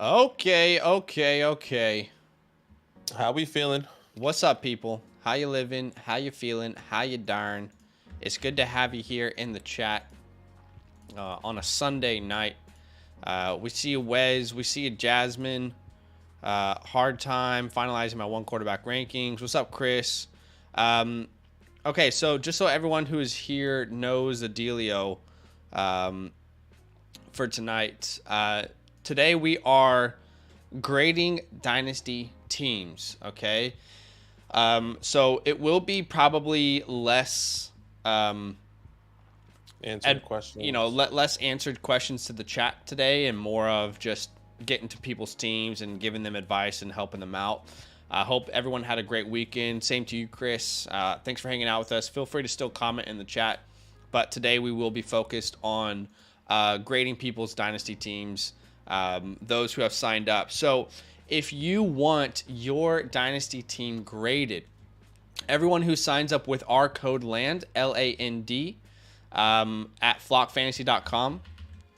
Okay. How we feeling? What's up, people? How you living? How you feeling? How you darn? It's good to have you here in the chat on a Sunday night. We see you, Wes. We see you, Jasmine. Hard time finalizing my one quarterback rankings. What's up, Chris? Okay, so just so everyone who is here knows the dealio for tonight. Today we are grading Dynasty teams, okay? So it will be probably less answered questions. Less answered questions to the chat today and more of just getting to people's teams and giving them advice and helping them out. I hope everyone had a great weekend. Same to you, Chris. Thanks for hanging out with us. Feel free to still comment in the chat. But today we will be focused on grading people's Dynasty teams, those who have signed up. So if you want your Dynasty team graded, everyone who signs up with our code LAND, LAND, at flockfantasy.com,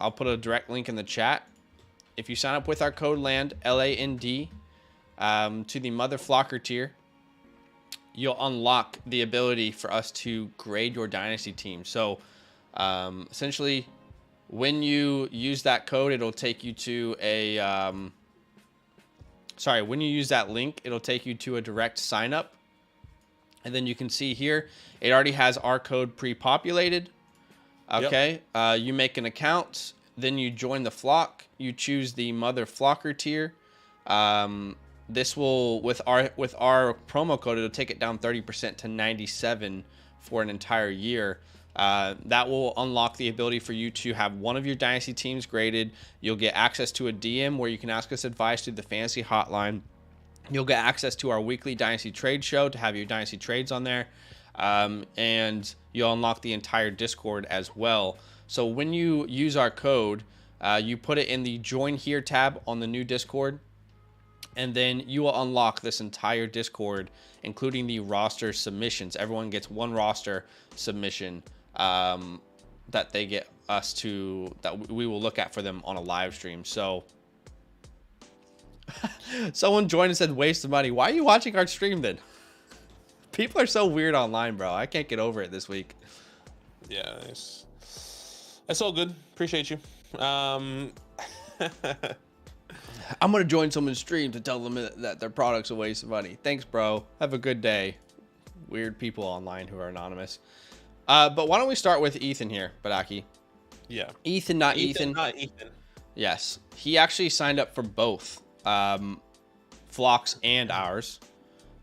I'll put a direct link in the chat. If you sign up with our code LAND, LAND, to the Mother Flocker tier, you'll unlock the ability for us to grade your Dynasty team. So essentially, when you use that code, it'll take you to a when you use that link, it'll take you to a direct sign up. And then you can see here, it already has our code pre-populated. Okay. Yep. You make an account, then you join the flock. You choose the Mother Flocker tier. This will, with our promo code, it'll take it down 30% to 97 for an entire year. That will unlock the ability for you to have one of your Dynasty teams graded. You'll get access to a DM where you can ask us advice through the fantasy hotline. You'll get access to our weekly Dynasty trade show to have your Dynasty trades on there. And you'll unlock the entire Discord as well. So when you use our code, you put it in the Join Here tab on the new Discord. And then you will unlock this entire Discord, including the roster submissions. Everyone gets one roster submission that they get us to, that we will look at for them on a live stream. So someone joined and said, waste of money. Why are you watching our stream then? People are so weird online, bro. I can't get over it this week. Yeah, it's all good. Appreciate you. I'm going to join someone's stream to tell them that their product's a waste of money. Thanks, bro. Have a good day. Weird people online who are anonymous. But why don't we start with Ethan here, Badake? Yeah. Ethan, not Ethan. Not Ethan. Yes. He actually signed up for both Flock's and ours.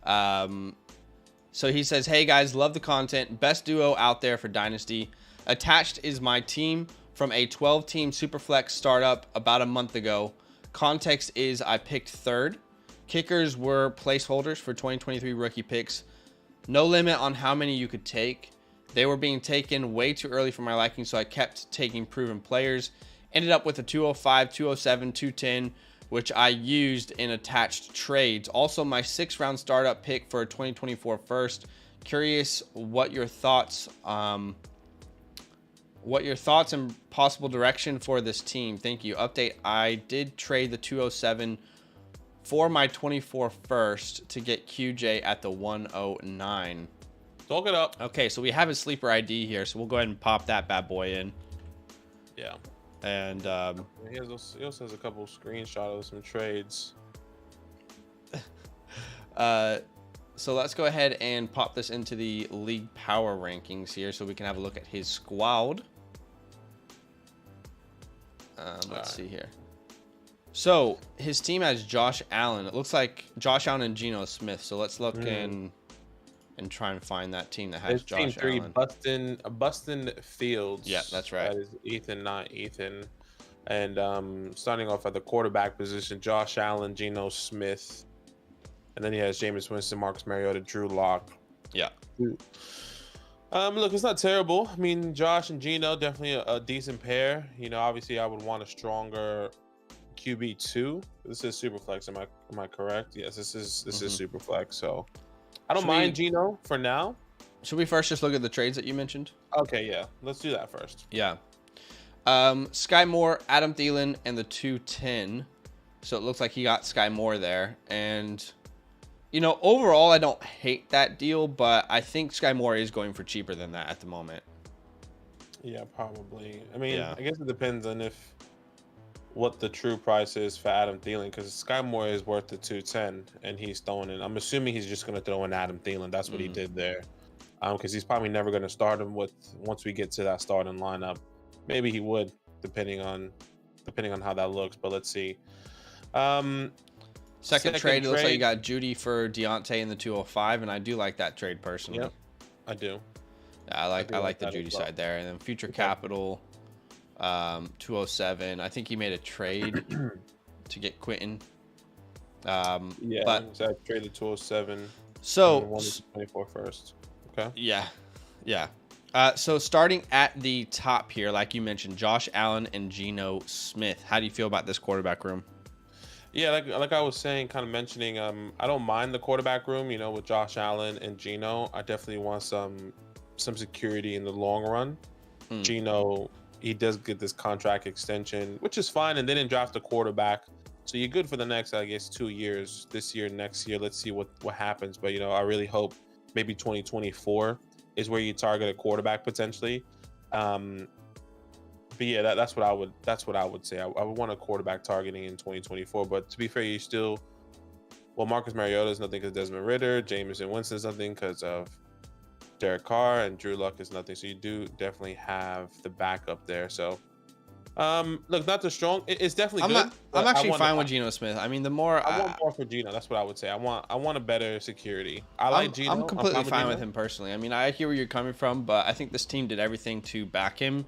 So he says, hey, guys, love the content. Best duo out there for Dynasty. Attached is my team from a 12-team Superflex startup about a month ago. Context is I picked third. Kickers were placeholders for 2023 rookie picks. No limit on how many you could take. They were being taken way too early for my liking, so I kept taking proven players. Ended up with a 205, 207, 210, which I used in attached trades. Also, my 6th-round startup pick for a 2024 first. Curious what your thoughts and possible direction for this team. Thank you. Update, I did trade the 207 for my 24 first to get QJ at the 109. Talk it up. Okay, so we have his sleeper ID here, so we'll go ahead and pop that bad boy in. Yeah. And he also has a couple screenshots of some trades. So let's go ahead and pop this into the league power rankings here so we can have a look at his squad. Let's see here. So his team has Josh Allen. It looks like Josh Allen and Geno Smith. So let's look and try and find that team that has Josh Allen. Bustin Fields. Yeah, that's right. That is Ethan, not Ethan. And starting off at the quarterback position, Josh Allen, Geno Smith. And then he has Jameis Winston, Marcus Mariota, Drew Lock. Yeah. Look, it's not terrible. I mean, Josh and Geno, definitely a decent pair. Obviously, I would want a stronger QB2. This is Superflex. Am I correct? Yes, this is Superflex. So I don't mind Geno for now. Should we first just look at the trades that you mentioned? Okay, yeah. Let's do that first. Yeah. Sky Moore, Adam Thielen, and the 210. So it looks like he got Sky Moore there. And, you know, overall, I don't hate that deal, but I think Sky Moore is going for cheaper than that at the moment. Yeah, probably. I mean, Yeah. I guess it depends on what the true price is for Adam Thielen, because Sky Moore is worth the 210, and he's throwing in. I'm assuming he's just going to throw in Adam Thielen. That's what he did there, because he's probably never going to start him once we get to that starting lineup. Maybe he would, depending on how that looks. But let's see. Second trade, it looks like you got Judy for Deontay in the 205, and I do like that trade personally. Yep, I do. Yeah, I like the Judy side there, and then future capital. 207. I think he made a trade to get Quentin. Yeah, but so I traded 207. So 24 first. Okay. Yeah. So starting at the top here, like you mentioned, Josh Allen and Geno Smith. How do you feel about this quarterback room? Yeah, like I was saying, kind of mentioning, I don't mind the quarterback room. You know, with Josh Allen and Geno, I definitely want some security in the long run. Geno, he does get this contract extension, which is fine, and they didn't draft a quarterback, so you're good for the next, I guess, 2 years. This year, next year, let's see what happens. But you know, I really hope maybe 2024 is where you target a quarterback potentially. But yeah, that's what I would say. I would want a quarterback targeting in 2024. But to be fair, you still, well, Marcus Mariota is nothing because Desmond Ridder, Jameson Winston is nothing because of Derek Carr, and Drew Luck is nothing. So you do definitely have the backup there. So, look, not too strong. It's definitely good. I'm actually fine with Geno Smith. I mean, the more I want more for Geno. That's what I would say. I want a better security. I like Geno. I'm completely fine with him personally. I mean, I hear where you're coming from, but I think this team did everything to back him.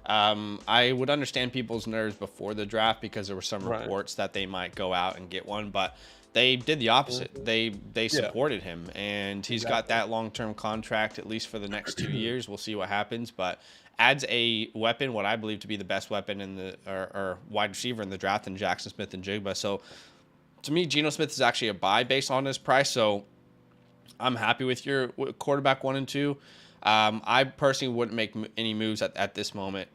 I would understand people's nerves before the draft because there were some reports that they might go out and get one, but they did the opposite. They supported him, and he's got that long-term contract at least for the next 2 years. We'll see what happens, but adds a weapon, what I believe to be the best weapon in the or wide receiver in the draft, in Jackson Smith and Jigba. So to me, Geno Smith is actually a buy based on his price. So I'm happy with your quarterback 1 and 2. I personally wouldn't make any moves at this moment,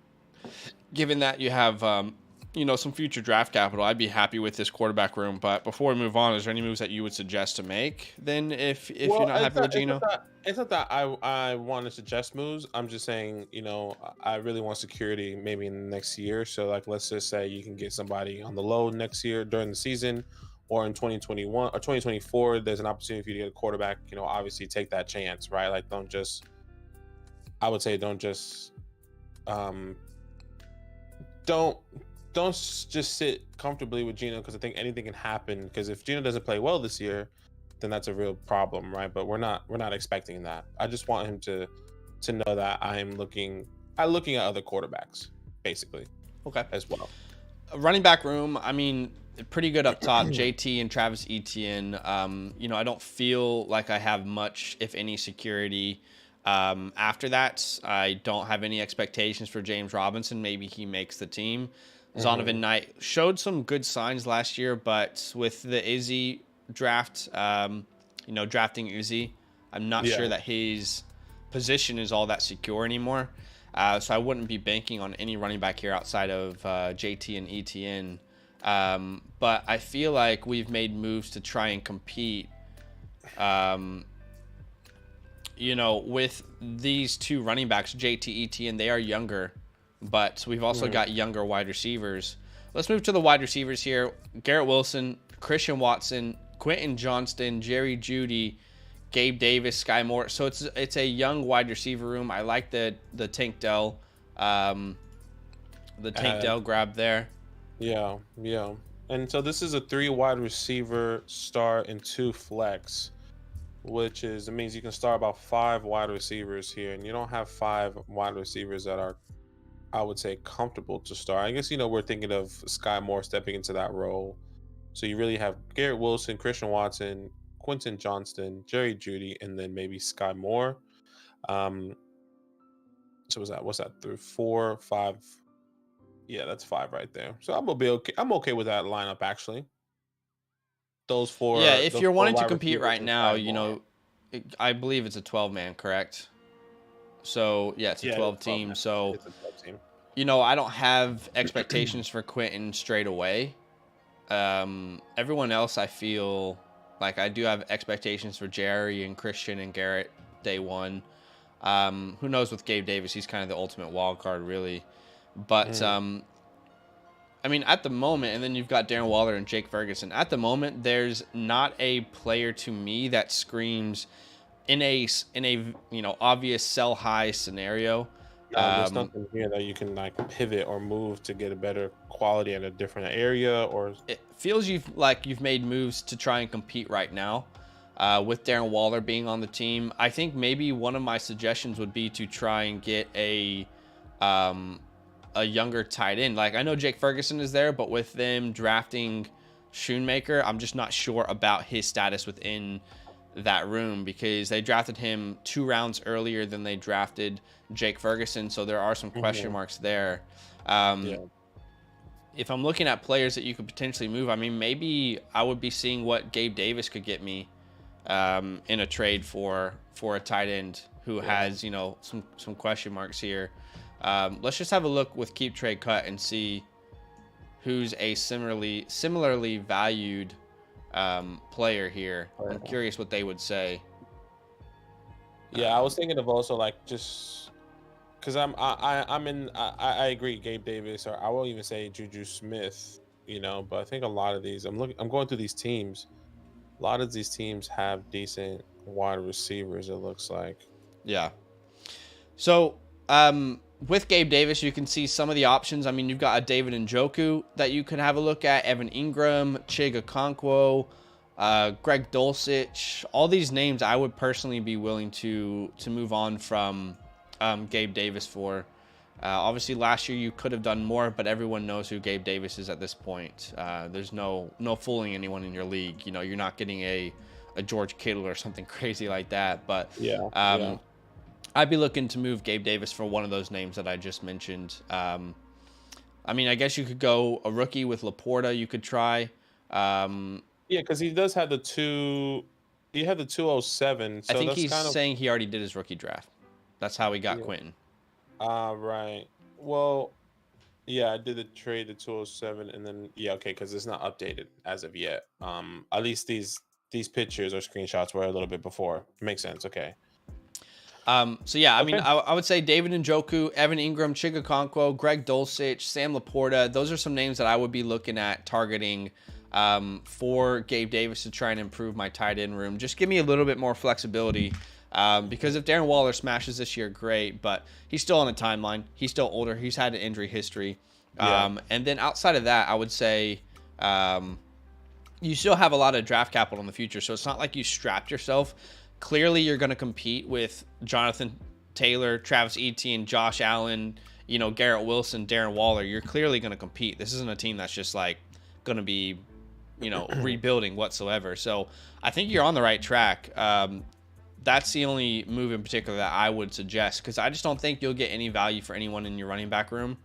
given that you have some future draft capital. I'd be happy with this quarterback room. But before we move on, is there any moves that you would suggest to make then if you're not happy with Geno? It's not that I want to suggest moves. I'm just saying, you know, I really want security maybe in the next year. So like, let's just say you can get somebody on the low next year during the season, or in 2021 or 2024, there's an opportunity for you to get a quarterback. You know, obviously take that chance, right? Like, don't just sit comfortably with Geno, because I think anything can happen. Because if Geno doesn't play well this year, then that's a real problem, right? But we're not expecting that. I just want him to know that I'm looking at other quarterbacks, basically. Okay. As well. Running back room, I mean, pretty good up top. JT and Travis Etienne. I don't feel like I have much, if any, security. After that, I don't have any expectations for James Robinson. Maybe he makes the team. Zonovan Knight showed some good signs last year, but with the Izzy draft, drafting Izzy, I'm not sure that his position is all that secure anymore. So I wouldn't be banking on any running back here outside of JT and Etienne. But I feel like we've made moves to try and compete, with these two running backs, JT, Etienne. They are younger, but we've also got younger wide receivers. Let's move to the wide receivers here. Garrett Wilson, Christian Watson, Quentin Johnston, Jerry Jeudy, Gabe Davis, Sky Moore. So it's a young wide receiver room. I like the Tank Dell, grab there. Yeah. And so this is a 3 wide receiver start and 2 flex, which it means you can start about 5 wide receivers here, and you don't have 5 wide receivers that are, I would say, comfortable to start. I guess, we're thinking of Sky Moore stepping into that role. So you really have Garrett Wilson, Christian Watson, Quentin Johnston, Jerry Jeudy, and then maybe Sky Moore. So what's that? 3, 4, 5. Yeah, that's 5 right there. So I'm okay with that lineup, actually. Those 4. Yeah, if you're wanting to compete right now, I believe it's a 12-man, correct? So yeah, it's a 12 team. So it's a 12 team. I don't have expectations for Quentin straight away. Everyone else, I feel like I do have expectations for Jerry and Christian and Garrett day one. Who knows with Gabe Davis? He's kind of the ultimate wild card, really. But I mean, at the moment, and then you've got Darren Waller and Jake Ferguson. At the moment, there's not a player to me that screams in a obvious sell high scenario. There's nothing here that you can like pivot or move to get a better quality in a different area, or it feels you've made moves to try and compete right now. With Darren Waller being on the team, I think maybe one of my suggestions would be to try and get a younger tight end. Like, I know Jake Ferguson is there, but with them drafting Schoonmaker, I'm just not sure about his status within that room, because they drafted him 2 rounds earlier than they drafted Jake Ferguson. So there are some question marks there. If I'm looking at players that you could potentially move, I mean, maybe I would be seeing what Gabe Davis could get me in a trade for a tight end who has, some question marks here. Let's just have a look with Keep Trade Cut and see who's a similarly valued player here. I'm curious what they would say. Yeah, I was thinking of also like just because I agree, Gabe Davis, or I won't even say Juju Smith, but I think a lot of these I'm going through these teams. A lot of these teams have decent wide receivers, it looks like. Yeah. So with Gabe Davis, you can see some of the options. I mean, you've got a David Njoku that you could have a look at, Evan Ingram, Chig Okonkwo, Greg Dulcich. All these names I would personally be willing to move on from Gabe Davis for. Obviously, last year you could have done more, but everyone knows who Gabe Davis is at this point. There's no fooling anyone in your league. You're not getting a George Kittle or something crazy like that. But I'd be looking to move Gabe Davis for one of those names that I just mentioned. I mean, I guess you could go a rookie with Laporta. You could try. Because he does have the 207. So I think that's he's kind of saying he already did his rookie draft. That's how he got Quentin. Right. Well, yeah, I did the trade, the 207, and then because it's not updated as of yet. At least these pictures or screenshots were a little bit before. Makes sense. Okay. So yeah, I mean, I would say David Njoku, Evan Ingram, Chig Okonkwo, Greg Dulcich, Sam Laporta. Those are some names that I would be looking at targeting for Gabe Davis to try and improve my tight end room. Just give me a little bit more flexibility. Because if Darren Waller smashes this year, great, but he's still on the timeline. He's still older. He's had an injury history. And then outside of that, I would say you still have a lot of draft capital in the future. So it's not like you strapped yourself. Clearly, you're going to compete with Jonathan Taylor, Travis Etienne, Josh Allen, Garrett Wilson, Darren Waller. You're clearly going to compete. This isn't a team that's just like going to be, rebuilding whatsoever. So I think you're on the right track. That's the only move in particular that I would suggest, because I just don't think you'll get any value for anyone in your running back room.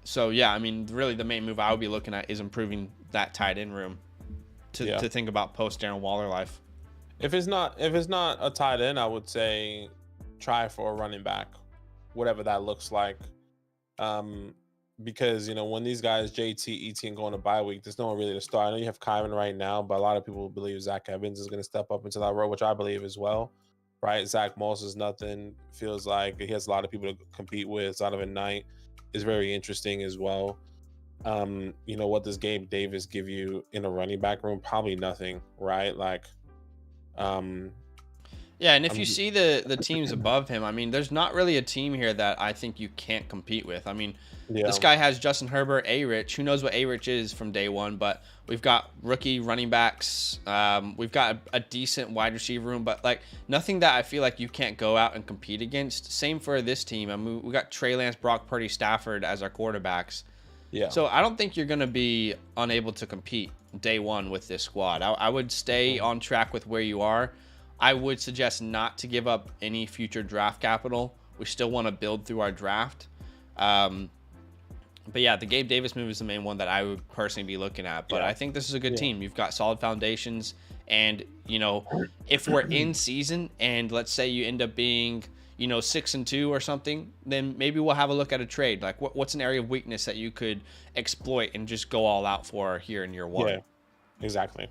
So yeah, I mean, really the main move I would be looking at is improving that tight end room to think about post Darren Waller life. If it's not a tight end, I would say try for a running back, whatever that looks like. Because when these guys JT, ET, and go on a bye week, there's no one really to start. I know you have Kyron right now, but a lot of people believe Zach Evans is going to step up into that role, which I believe as well. Right? Zach Moss is nothing. Feels like he has a lot of people to compete with. Zonovan Knight is very interesting as well. What does Gabe Davis give you in a running back room? Probably nothing, right? Like, yeah, and if you see the teams above him, I mean, there's not really a team here that I think you can't compete with. I mean, this guy has Justin Herbert, A-Rich. Who knows what A-Rich is from day one, but we've got rookie running backs. We've got a decent wide receiver room, but like nothing that I feel like you can't go out and compete against. Same for this team. I mean, we got Trey Lance, Brock Purdy, Stafford as our quarterbacks. Yeah. So I don't think you're going to be unable to compete day one with this squad. I would stay on track with where you are. I would suggest not to give up any future draft capital. We still want to build through our draft. But yeah, the Gabe Davis move is the main one that I would personally be looking at. But I think this is a good team. You've got solid foundations. And, if we're in season and let's say you end up being, 6-2 or something, then maybe we'll have a look at a trade. Like what's an area of weakness that you could exploit and just go all out for here in year 1. Yeah, exactly.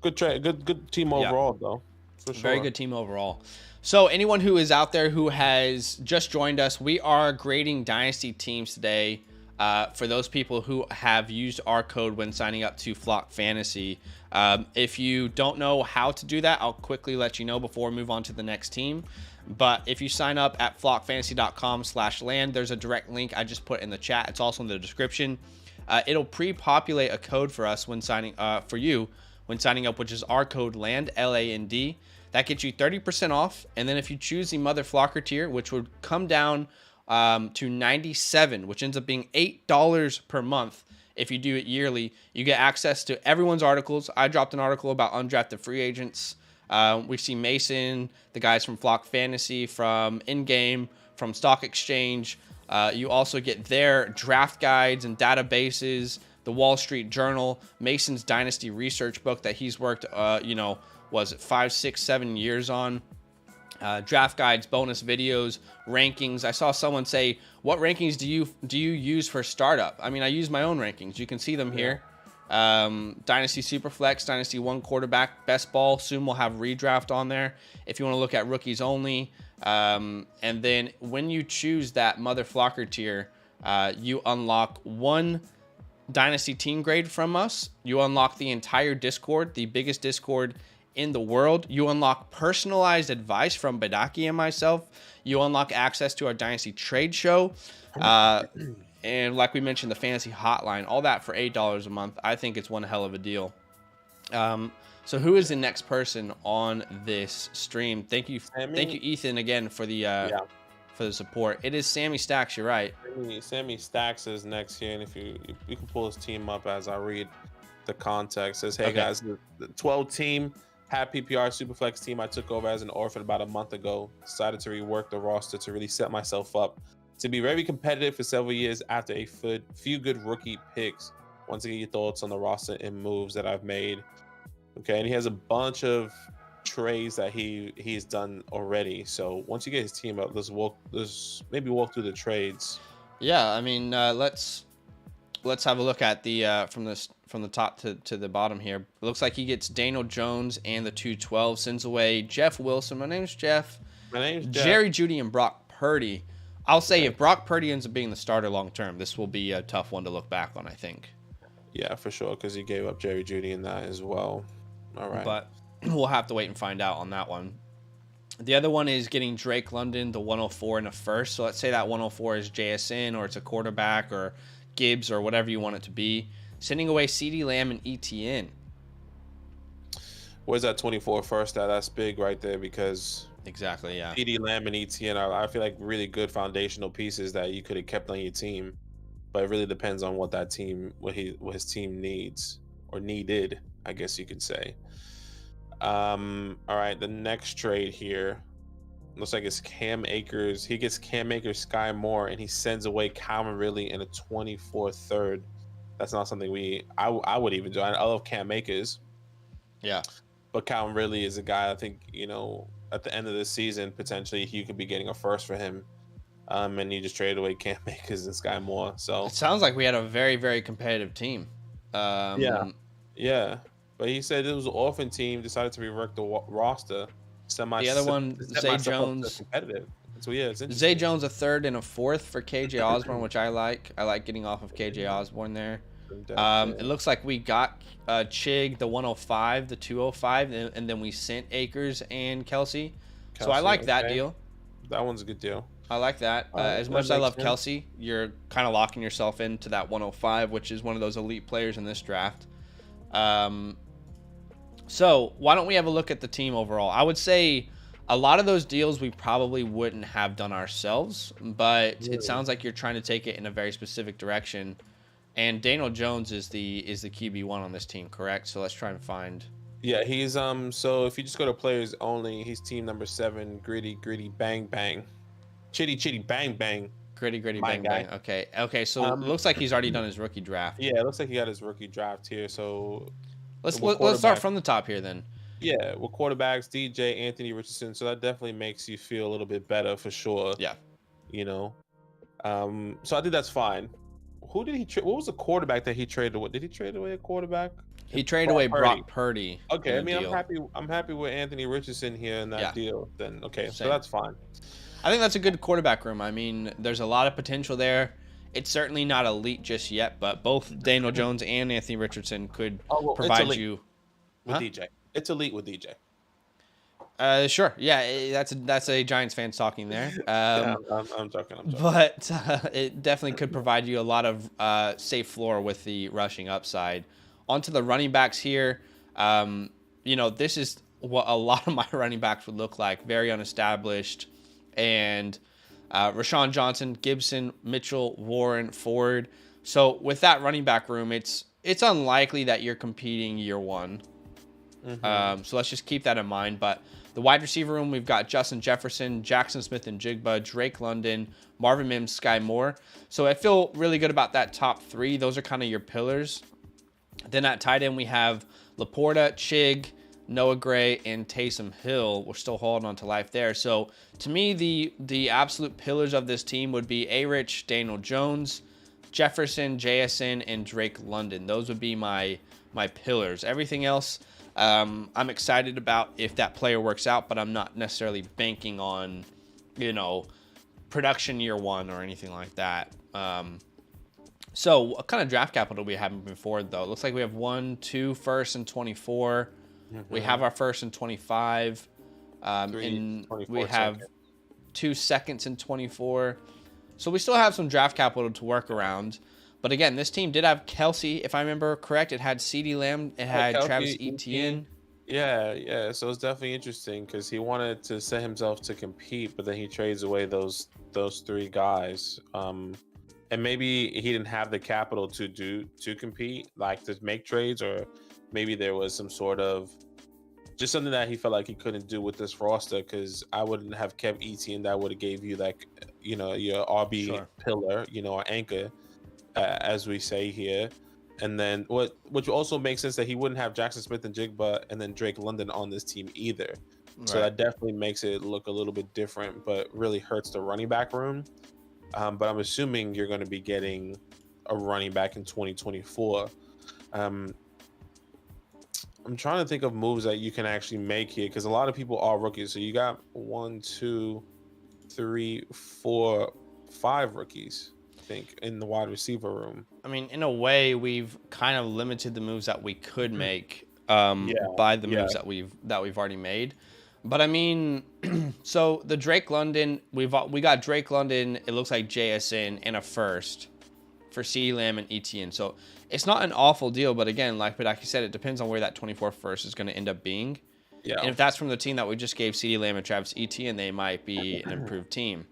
Good trade, good team overall though. For sure. Very good team overall. So anyone who is out there who has just joined us, we are grading Dynasty teams today. For those people who have used our code when signing up to Flock Fantasy. If you don't know how to do that, I'll quickly let you know before we move on to the next team. But if you sign up at flockfantasy.com/land, there's a direct link I just put in the chat. It's also in the description. It'll pre-populate a code for us when signing for you when signing up, which is our code LAND, LAND. That gets you 30% off. And then if you choose the Mother Flocker tier, which would come down to 97, which ends up being $8 per month. If you do it yearly, you get access to everyone's articles. I dropped an article about undrafted free agents. We see Mason, the guys from Flock Fantasy, from In-Game, from Stock Exchange. You also get their draft guides and databases, the Wall Street Journal, Mason's Dynasty research book that he's worked, was it 5, 6, 7 years on. Draft guides, bonus videos, rankings. I saw someone say, what rankings do you use for startup? I mean, I use my own rankings. You can see them here. Dynasty Superflex, Dynasty 1 quarterback, best ball. Soon we'll have redraft on there if you want to look at rookies only. And then when you choose that Mother Flocker tier, you unlock 1 Dynasty team grade from us. You unlock the entire Discord, the biggest Discord in the world. You unlock personalized advice from Badake and myself. You unlock access to our Dynasty trade show. And like we mentioned, the fantasy hotline, all that for $8 a month. I think it's one hell of a deal. So who is the next person on this stream? Thank you, Ethan, again for the support. It is Sammy Stacks. You're right. Sammy Stacks is next here, and if you can pull his team up as I read the context. It says, hey guys, the 12 team. Half PPR Superflex team I took over as an orphan about a month ago. Decided to rework the roster to really set myself up to be very competitive for several years after a few good rookie picks. Want to get your thoughts on the roster and moves that I've made. Okay, and he has a bunch of trades that he's done already. So once you get his team up, let's maybe walk through the trades. Yeah, I mean, let's have a look at the from the top to the bottom here. It looks like he gets Daniel Jones and the 212, sends away Jeff Wilson. My name's Jeff. Jerry Jeudy and Brock Purdy. I'll say if Brock Purdy ends up being the starter long term, this will be a tough one to look back on, I think. Yeah, for sure, because he gave up Jerry Jeudy in that as well. All right. But we'll have to wait and find out on that one. The other one is getting Drake London, the 104 in a first. So let's say that 104 is JSN or it's a quarterback or Gibbs or whatever you want it to be. Sending away CeeDee Lamb and ETN. Where's that 24 first at? That's big right there because exactly, yeah. CeeDee Lamb and ETN are, I feel like, really good foundational pieces that you could have kept on your team. But it really depends on what that team, what his team needs or needed, I guess you could say. All right, the next trade here looks like it's Cam Akers. He gets Cam Akers, Sky Moore, and he sends away Calvin Ridley in a 24th third. That's not something I would even do. I love Cam Akers. Yeah. But Calvin Ridley is a guy I think, at the end of the season, potentially you could be getting a first for him. And you just traded away Cam Akers and Sky Moore. So it sounds like we had a very, very competitive team. Yeah. But he said it was an orphan team, decided to rework the roster. The other one, Zay Jones. Competitive. So yeah, it's interesting. Zay Jones a third and a fourth for KJ Osborne, which I like. I like getting off of KJ Osborne there. It looks like we got Chig, the 105, the 205, and then we sent Akers and Kelsey. So I like that deal. That one's a good deal. I like that. As much as I love Kelsey, you're kind of locking yourself into that 105, which is one of those elite players in this draft. So why don't we have a look at the team overall? I would say a lot of those deals we probably wouldn't have done ourselves, but it sounds like you're trying to take it in a very specific direction. And Daniel Jones is the QB1 on this team, correct? So let's try and find. Yeah, he's so if you just go to players only, he's team number 7, gritty bang bang. Chitty bang bang. Gritty bang bang. Okay, so it looks like he's already done his rookie draft. Yeah, it looks like he got his rookie draft here. So let's start from the top here then. Yeah, with quarterbacks, DJ, Anthony Richardson. So that definitely makes you feel a little bit better for sure. Yeah. You know, so I think that's fine. Who did he trade? What was the quarterback that he traded away? Did he trade away a quarterback? He traded Brock away Purdy. Brock Purdy in Okay, I a mean, I'm deal. happy. I'm happy with Anthony Richardson here in that Yeah. deal. Then okay, so Same. that's fine. I think that's a good quarterback room. I mean, there's a lot of potential there. It's certainly not elite just yet, but both Daniel Jones and Anthony Richardson could Oh well, it's provide elite you. with Huh? DJ. It's elite with DJ. Sure. Yeah, that's a Giants fan talking there. Yeah, I'm joking. I'm joking. But it definitely could provide you a lot of safe floor with the rushing upside. Onto the running backs here. This is what a lot of my running backs would look like. Very unestablished. And Rashawn Johnson, Gibson, Mitchell, Warren, Ford. So with that running back room, it's unlikely that you're competing year one. So let's just keep that in mind. But the wide receiver room, we've got Justin Jefferson, Jackson Smith and Jigba, Drake London, Marvin Mims, Sky Moore. So I feel really good about that top three. Those are kind of your pillars. Then at tight end, we have Laporta, Chig, Noah Gray, and Taysom Hill. We're still holding on to life there. So to me, the absolute pillars of this team would be A-Rich, Daniel Jones, Jefferson, JSN, and Drake London. Those would be my pillars. Everything else, I'm excited about if that player works out, but I'm not necessarily banking on, production year one or anything like that. So what kind of draft capital do we have moving forward, though? It looks like we have 1, 2 firsts and 24. We have our first and 25. And we have 2 seconds and 24. So we still have some draft capital to work around. But again, this team did have Kelsey, if I remember correct. It had CeeDee Lamb. It had Travis Etienne. Yeah. So it's definitely interesting because he wanted to set himself to compete, but then he trades away those 3 guys. And maybe he didn't have the capital to compete, like to make trades, or maybe there was some sort of just something that he felt like he couldn't do with this roster. Because I wouldn't have kept Etienne. That would have gave you your RB pillar, or anchor. As we say here, and then which also makes sense that he wouldn't have Jackson Smith and Jigba and then Drake London on this team either. Right. So that definitely makes it look a little bit different, but really hurts the running back room. But I'm assuming you're going to be getting a running back in 2024. I'm trying to think of moves that you can actually make here because a lot of people are rookies. So you got 1, 2, 3, 4, 5 rookies. Think in the wide receiver room. I mean, in a way, we've kind of limited the moves that we could make by the moves that we've already made. But I mean, so the Drake London, we got Drake London. It looks like JSN and a first for CeeDee Lamb and Etienne. So it's not an awful deal, but again, like Badake said, it depends on where that 24 first is going to end up being. Yeah. And if that's from the team that we just gave CeeDee Lamb and Travis Etienne, they might be an improved team.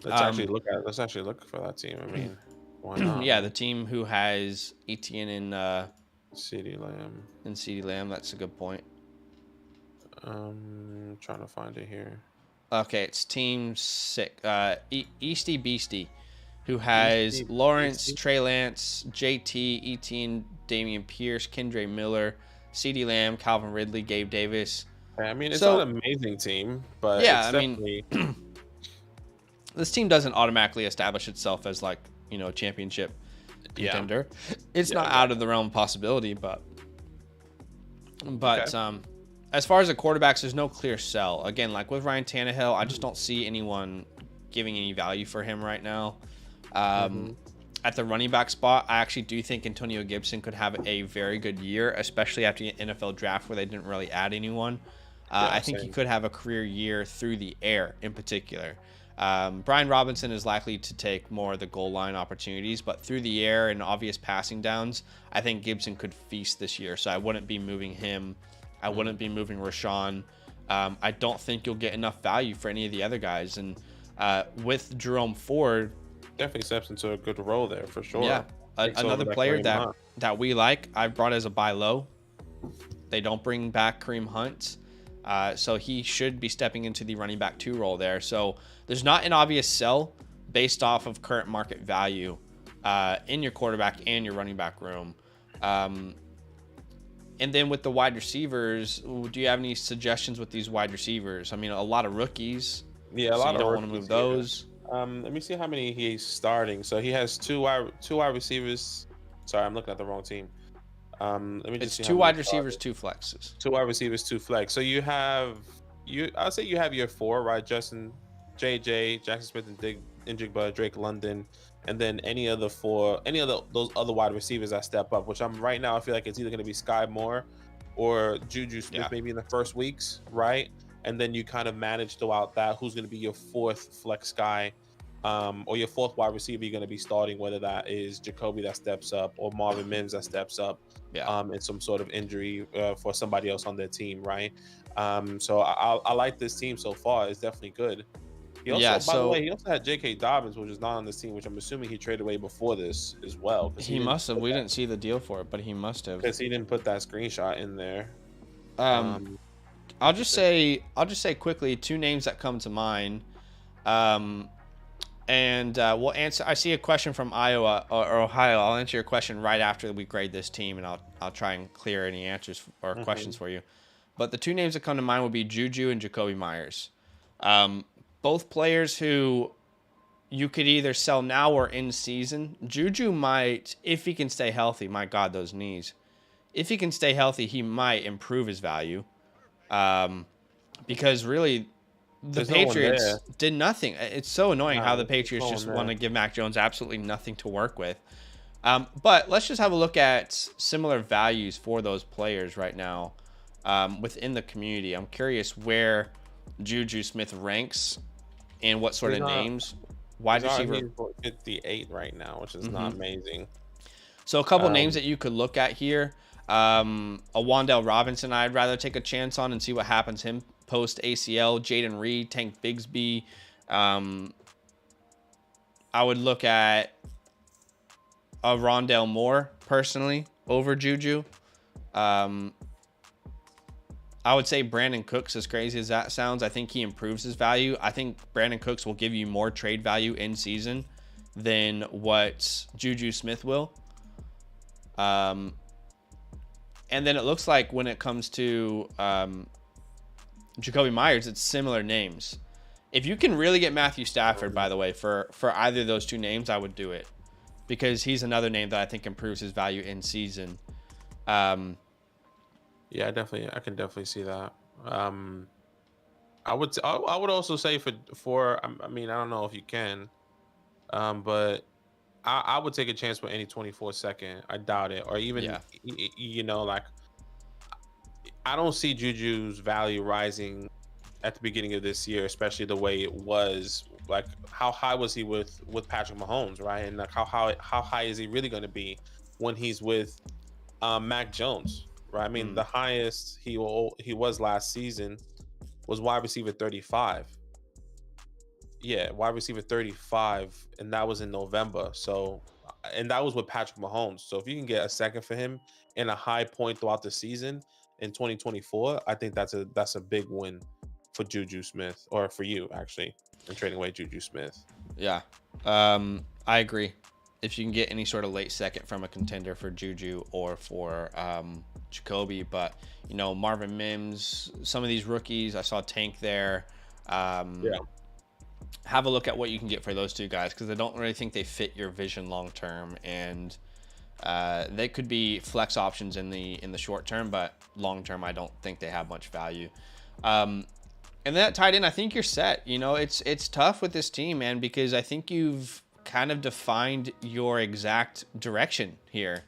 Let's actually look for that team. I mean, why not? Yeah, the team who has Etienne and CeeDee Lamb. And CeeDee Lamb. That's a good point. Trying to find it here. Okay, it's Team 6. Easty Beastie, who has Lawrence, Trey Lance, JT, Etienne, Damian Pierce, Kendre Miller, CeeDee Lamb, Calvin Ridley, Gabe Davis. I mean, it's not an amazing team, but yeah, it's definitely... this team doesn't automatically establish itself as a championship contender. It's not out of the realm of possibility, but as far as the quarterbacks, there's no clear sell. Again, like with Ryan Tannehill, I just don't see anyone giving any value for him right now. At the running back spot, I actually do think Antonio Gibson could have a very good year, especially after the NFL draft where they didn't really add anyone. I think he could have a career year through the air in particular. Brian Robinson is likely to take more of the goal line opportunities, but through the air and obvious passing downs, I think Gibson could feast this year. So I wouldn't be moving him. I wouldn't be moving Rashawn. I don't think you'll get enough value for any of the other guys. And with Jerome Ford, definitely steps into a good role there for sure. Yeah, another player that we like. I've brought as a buy low. They don't bring back Kareem Hunt. So he should be stepping into the running back 2 role there. So there's not an obvious sell based off of current market value in your quarterback and your running back room. And then with the wide receivers, do you have any suggestions with these wide receivers? I mean, a lot of rookies. Yeah, a so lot you of don't want to rookies move those. Let me see how many he's starting. So he has two wide receivers. Sorry, I'm looking at the wrong team. Let me just It's see two how wide many receivers, started. 2 flexes. Two wide receivers, two flex. So you have I'll say you have your 4, right? Justin, JJ, Jackson Smith and Njigba, Drake London, and then any of those other wide receivers that step up, which I'm right now I feel like it's either going to be Sky Moore or Juju Smith maybe in the first weeks, right? And then you kind of manage throughout that who's going to be your 4th flex guy, or your 4th wide receiver you're going to be starting, whether that is Jacoby that steps up or Marvin Mims that steps up, in some sort of injury for somebody else on their team, right? So I like this team so far. It's definitely good. He also, by the way, he also had J.K. Dobbins, which is not on this team, which I'm assuming he traded away before this as well. He must have. We didn't see the deal for it, but he must have. Because he didn't put that screenshot in there. I'll just say quickly 2 names that come to mind. We'll answer. I see a question from Iowa or Ohio. I'll answer your question right after we grade this team, and I'll try and clear any answers or questions for you. But the 2 names that come to mind would be Juju and Jacoby Myers. Both players who you could either sell now or in season. Juju might, if he can stay healthy. My God, those knees. If he can stay healthy, he might improve his value. Because really, There's Patriots did nothing. It's so annoying how the Patriots just want to give Mac Jones absolutely nothing to work with. But let's just have a look at similar values for those players right now within the community. I'm curious where Juju Smith ranks and what sort of names. Wide receiver. He's 58 right now, which is not amazing. So a couple names that you could look at here. A Wan'Dale Robinson I'd rather take a chance on and see what happens him post ACL. Jaden Reed, Tank Bigsby. I would look at a Rondale Moore personally over Juju. I would say Brandon Cooks, as crazy as that sounds. I think he improves his value. I think Brandon Cooks will give you more trade value in season than what Juju Smith will. And then it looks like when it comes to Jacoby Myers, it's similar names. If you can really get Matthew Stafford, by the way, for either of those 2 names, I would do it. Because he's another name that I think improves his value in season. Yeah, I can definitely see that. I would also say for I mean, I don't know if you can, but I would take a chance with any 24-second. I doubt it. Or even, like, I don't see Juju's value rising at the beginning of this year, especially the way it was. Like, how high was he with Patrick Mahomes, right? And like, how high is he really going to be when he's with Mac Jones, right? I mean, the highest he was last season was wide receiver 35. Yeah, wide receiver 35, and that was in November. So, and that was with Patrick Mahomes. So if you can get a second for him in a high point throughout the season in 2024, I think that's a big win for Juju Smith, or for you actually, in trading away Juju Smith. Yeah, I agree. If you can get any sort of late second from a contender for Juju or for Jacoby, but Marvin Mims, some of these rookies, I saw Tank there. Have a look at what you can get for those 2 guys, because I don't really think they fit your vision long term, and they could be flex options in the short term, but long term I don't think they have much value. And that tight end, I think you're set. It's tough with this team, man, because I think you've kind of defined your exact direction here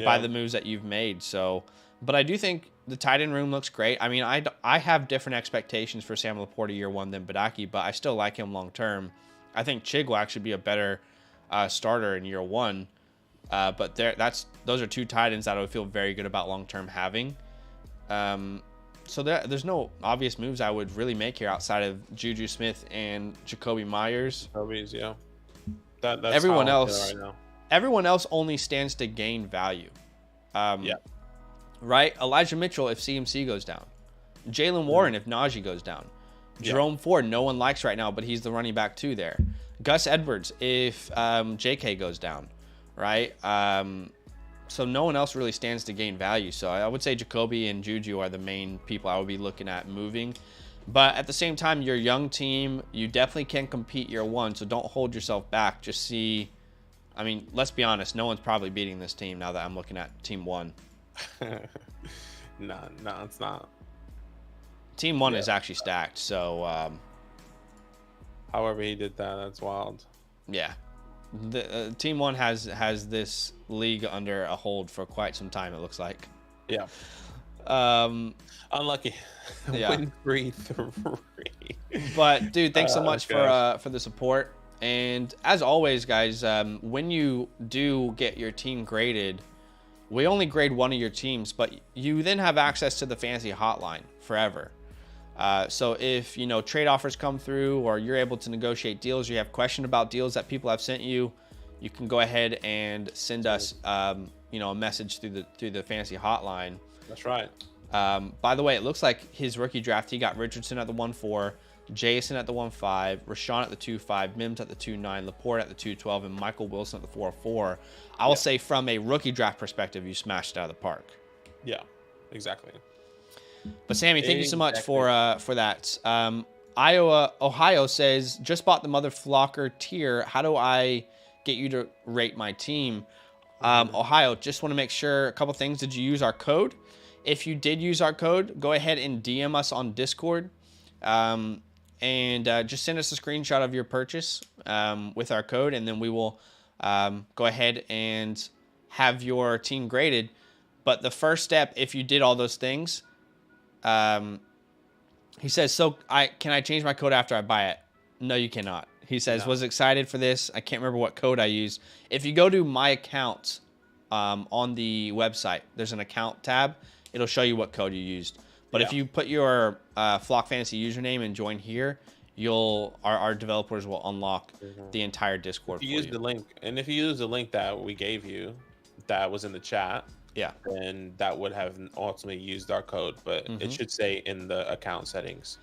by the moves that you've made. So, but I do think the tight end room looks great. I mean, I have different expectations for Sam Laporta year 1 than Badake, but I still like him long term. I think Chig will actually be a better starter in year 1. But those are 2 tight ends that I would feel very good about long term having. So there's no obvious moves I would really make here outside of Juju Smith and Jacoby Myers. Yeah. That's everyone else. Right now. Everyone else only stands to gain value. Right? Elijah Mitchell if CMC goes down. Jalen Warren if Najee goes down. Jerome Ford, no one likes right now, but he's the running back 2 there. Gus Edwards if JK goes down. Right? So no one else really stands to gain value. So I would say Jacoby and Juju are the main people I would be looking at moving. But at the same time, you're a young team. You definitely can compete year one, so don't hold yourself back. Just see. I mean, let's be honest. No one's probably beating this team now that I'm looking at Team 1. No, it's not. Team 1 is actually stacked, so... however he did that, that's wild. Yeah. The Team 1 has this league under a hold for quite some time, it looks like. Yeah. Unlucky. Yeah. Win 3-3. But, dude, thanks so much for the support. And as always, guys, when you do get your team graded, we only grade one of your teams, but you then have access to the fantasy hotline forever. So if, trade offers come through or you're able to negotiate deals, you have questions about deals that people have sent you, you can go ahead and send us, a message through the fantasy hotline. That's right. By the way, it looks like his rookie draft, he got Richardson at the 1-4, Jason at the 1-5, Rashawn at the 2-5, Mims at the 2-9, Laporte at the 2-12, and Michael Wilson at the 4-4. I will say from a rookie draft perspective, you smashed it out of the park. Yeah, exactly. But Sammy, thank you so much for that. Ohio says, just bought the Mother Flocker tier. How do I get you to rate my team? Ohio, just want to make sure a couple things. Did you use our code? If you did use our code, go ahead and DM us on Discord. And just send us a screenshot of your purchase with our code, and then we will go ahead and have your team graded. But the first step, if you did all those things, he says, can I change my code after I buy it? No, you cannot. He says, was excited for this. I can't remember what code I used. If you go to my account on the website, there's an account tab. It'll show you what code you used. But if you put your Flock Fantasy username and join here, our developers will unlock the entire Discord. If you use the link, and if you use the link that we gave you, that was in the chat, then that would have ultimately used our code, but it should say in the account settings.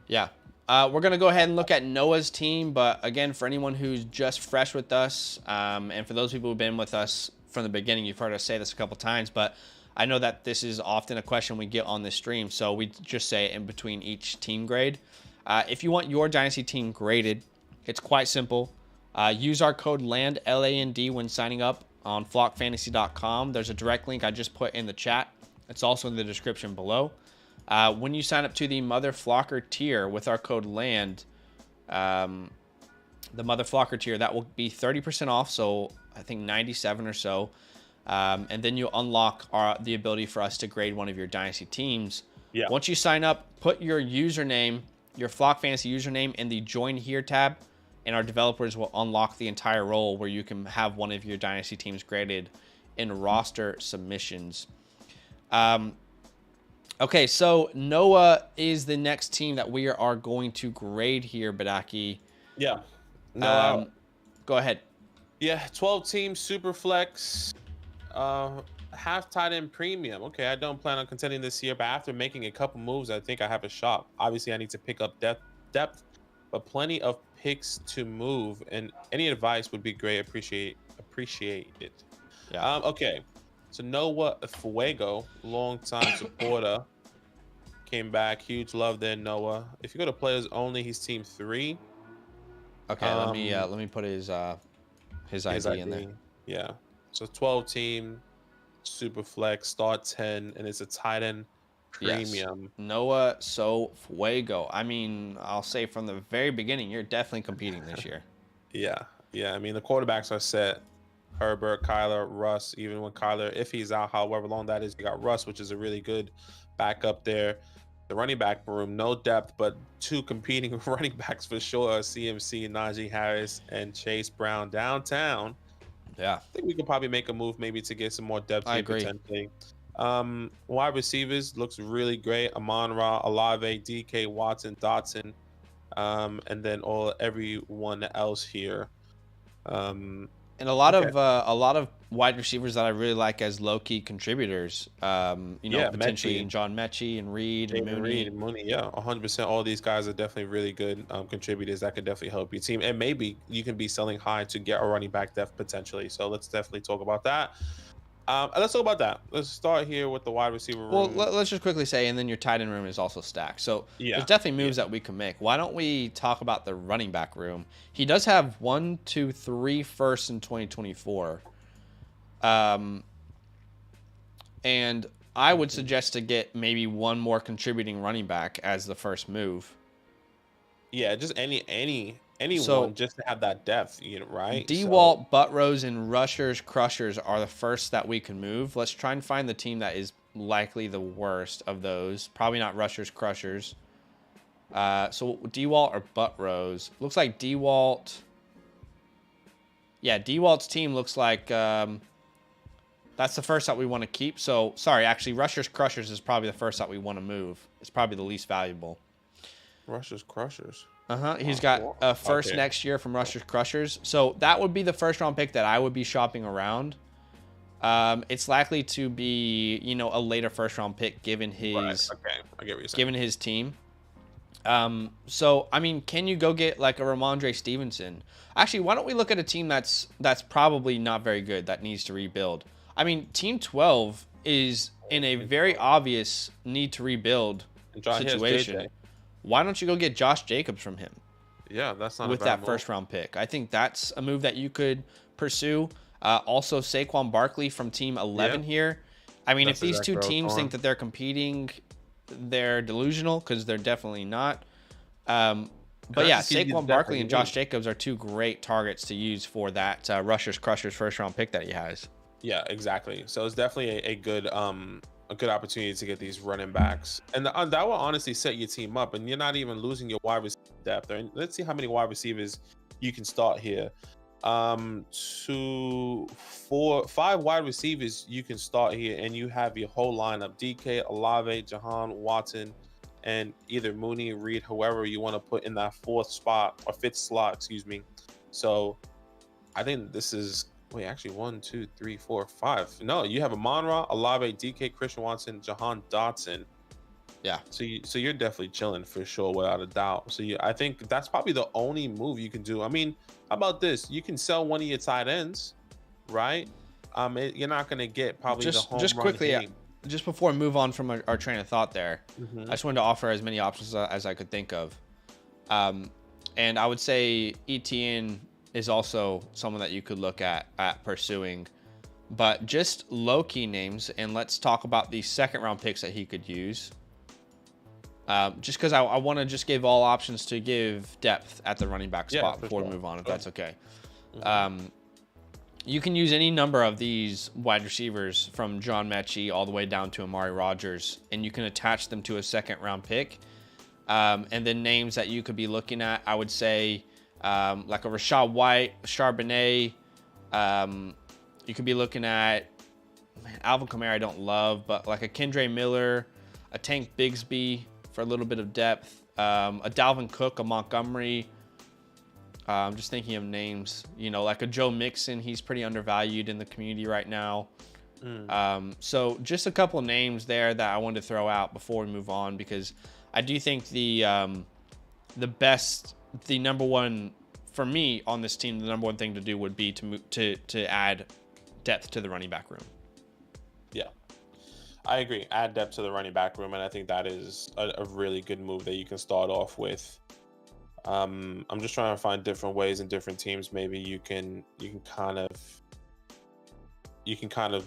Yeah. We're gonna go ahead and look at Noah's team, but again, for anyone who's just fresh with us, and for those people who've been with us from the beginning, you've heard us say this a couple times, but I know that this is often a question we get on this stream, so we just say it in between each team grade. If you want your Dynasty team graded, it's quite simple. Use our code LAND, LAND, when signing up on flockfantasy.com. There's a direct link I just put in the chat. It's also in the description below. When you sign up to the Mother Flocker tier with our code LAND, the Mother Flocker tier, that will be 30% off, so I think 97 or so. And then you unlock the ability for us to grade one of your Dynasty teams. Yeah. Once you sign up, put your username, your Flock Fantasy username in the Join Here tab, and our developers will unlock the entire role where you can have one of your Dynasty teams graded in roster submissions. Okay, so Noah is the next team that we are going to grade here, Badake. Yeah. Go ahead. Yeah, 12 team super flex. Half tight end premium. Okay, I don't plan on contending this year, but after making a couple moves, I think I have a shot. Obviously, I need to pick up depth, but plenty of picks to move, and any advice would be great. Appreciate it. Yeah. Okay, so NOAHSFUEGO, long-time supporter, came back. Huge love there, Noah. If you go to players only, he's team 3. Okay, let me put his ID in there. Yeah. So 12 team, super flex, start 10, and it's a tight end premium. Yes. NOAHSFUEGO. I mean, I'll say from the very beginning, you're definitely competing this year. Yeah. I mean, the quarterbacks are set. Herbert, Kyler, Russ. Even when Kyler, if he's out, however long that is, you got Russ, which is a really good backup there. The running back room, no depth, but 2 competing running backs for sure. CMC, Najee Harris, and Chase Brown downtown. Yeah, I think we could probably make a move maybe to get some more depth here potentially. Wide receivers looks really great. Amon-Ra, Olave, DK, Watson, Dotson, and then everyone else here. And a lot of wide receivers that I really like as low-key contributors. Potentially John Mechie and Reed and Mooney. Yeah, 100%. All these guys are definitely really good contributors that could definitely help your team. And maybe you can be selling high to get a running back depth potentially. So let's definitely talk about that. Let's talk about that. Let's start here with the wide receiver room. Well, let's just quickly say, and then your tight end room is also stacked. So there's definitely moves that we can make. Why don't we talk about the running back room? He does have 1, 2, 3 firsts in 2024. And I would suggest to get maybe one more contributing running back as the first move. Yeah, just anyone just to have that depth, right? D-Walt, Buttrose, and Rushers Crushers are the first that we can move. Let's try and find the team that is likely the worst of those. Probably not Rushers Crushers. So D-Walt or Buttrose. Looks like D-Walt. Yeah, D-Walt's team looks like that's the first that we want to keep. So, sorry, actually, Rushers Crushers is probably the first that we want to move. It's probably the least valuable. Rushers Crushers. He's got a first next year from Rushers Crushers. So that would be the first round pick that I would be shopping around. It's likely to be, a later first round pick given his I get what you're saying. Given his team. So I mean, can you go get like a Ramondre Stevenson? Actually, why don't we look at a team that's probably not very good that needs to rebuild? I mean, Team 12 is in a very obvious need to rebuild situation. Why don't you go get Josh Jacobs from him? Yeah, that's not with that first round pick. I think that's a move that you could pursue. Also, Saquon Barkley from Team 11 here. I mean, if these two teams think that they're competing, they're delusional because they're definitely not. But yeah, Saquon Barkley and Josh Jacobs are two great targets to use for that Rushers Crushers first round pick that he has. Yeah, exactly. So it's definitely a good opportunity to get these running backs, and that will honestly set your team up, and you're not even losing your wide receiver depth. Let's see how many wide receivers you can start here. 2, 4, 5 wide receivers you can start here, and you have your whole lineup: DK, Olave, Jahan, Watson, and either Mooney, Reed, whoever you want to put in that 4th spot or 5th slot, excuse me. So I think this is actually 1, 2, 3, 4, 5. No, you have Amon-Ra, Olave, DK, Christian Watson, Jahan Dotson. Yeah. So you're definitely chilling for sure, without a doubt. So I think that's probably the only move you can do. I mean, how about this? You can sell one of your tight ends, right? You're not gonna get probably the home run game. Just before we move on from our train of thought there, I just wanted to offer as many options as I could think of. And I would say ETN is also someone that you could look at pursuing. But just low-key names, and let's talk about the second-round picks that he could use. Just because I want to just give all options to give depth at the running back spot before we move on, if that's okay. You can use any number of these wide receivers from John Mechie all the way down to Amari Rodgers, and you can attach them to a second-round pick. And then names that you could be looking at, I would say, like a Rashad White, Charbonnet. You could be looking at Alvin Kamara. I don't love, but like a Kendre Miller, a Tank Bigsby for a little bit of depth, a Dalvin Cook, a Montgomery. I'm just thinking of names, like a Joe Mixon. He's pretty undervalued in the community right now. So just a couple names there that I wanted to throw out before we move on, because I do think the number one for me on this team, the number one thing to do would be to add depth to the running back room. Yeah, I agree. Add depth to the running back room, and I think that is a really good move that you can start off with. I'm just trying to find different ways and different teams. Maybe you can kind of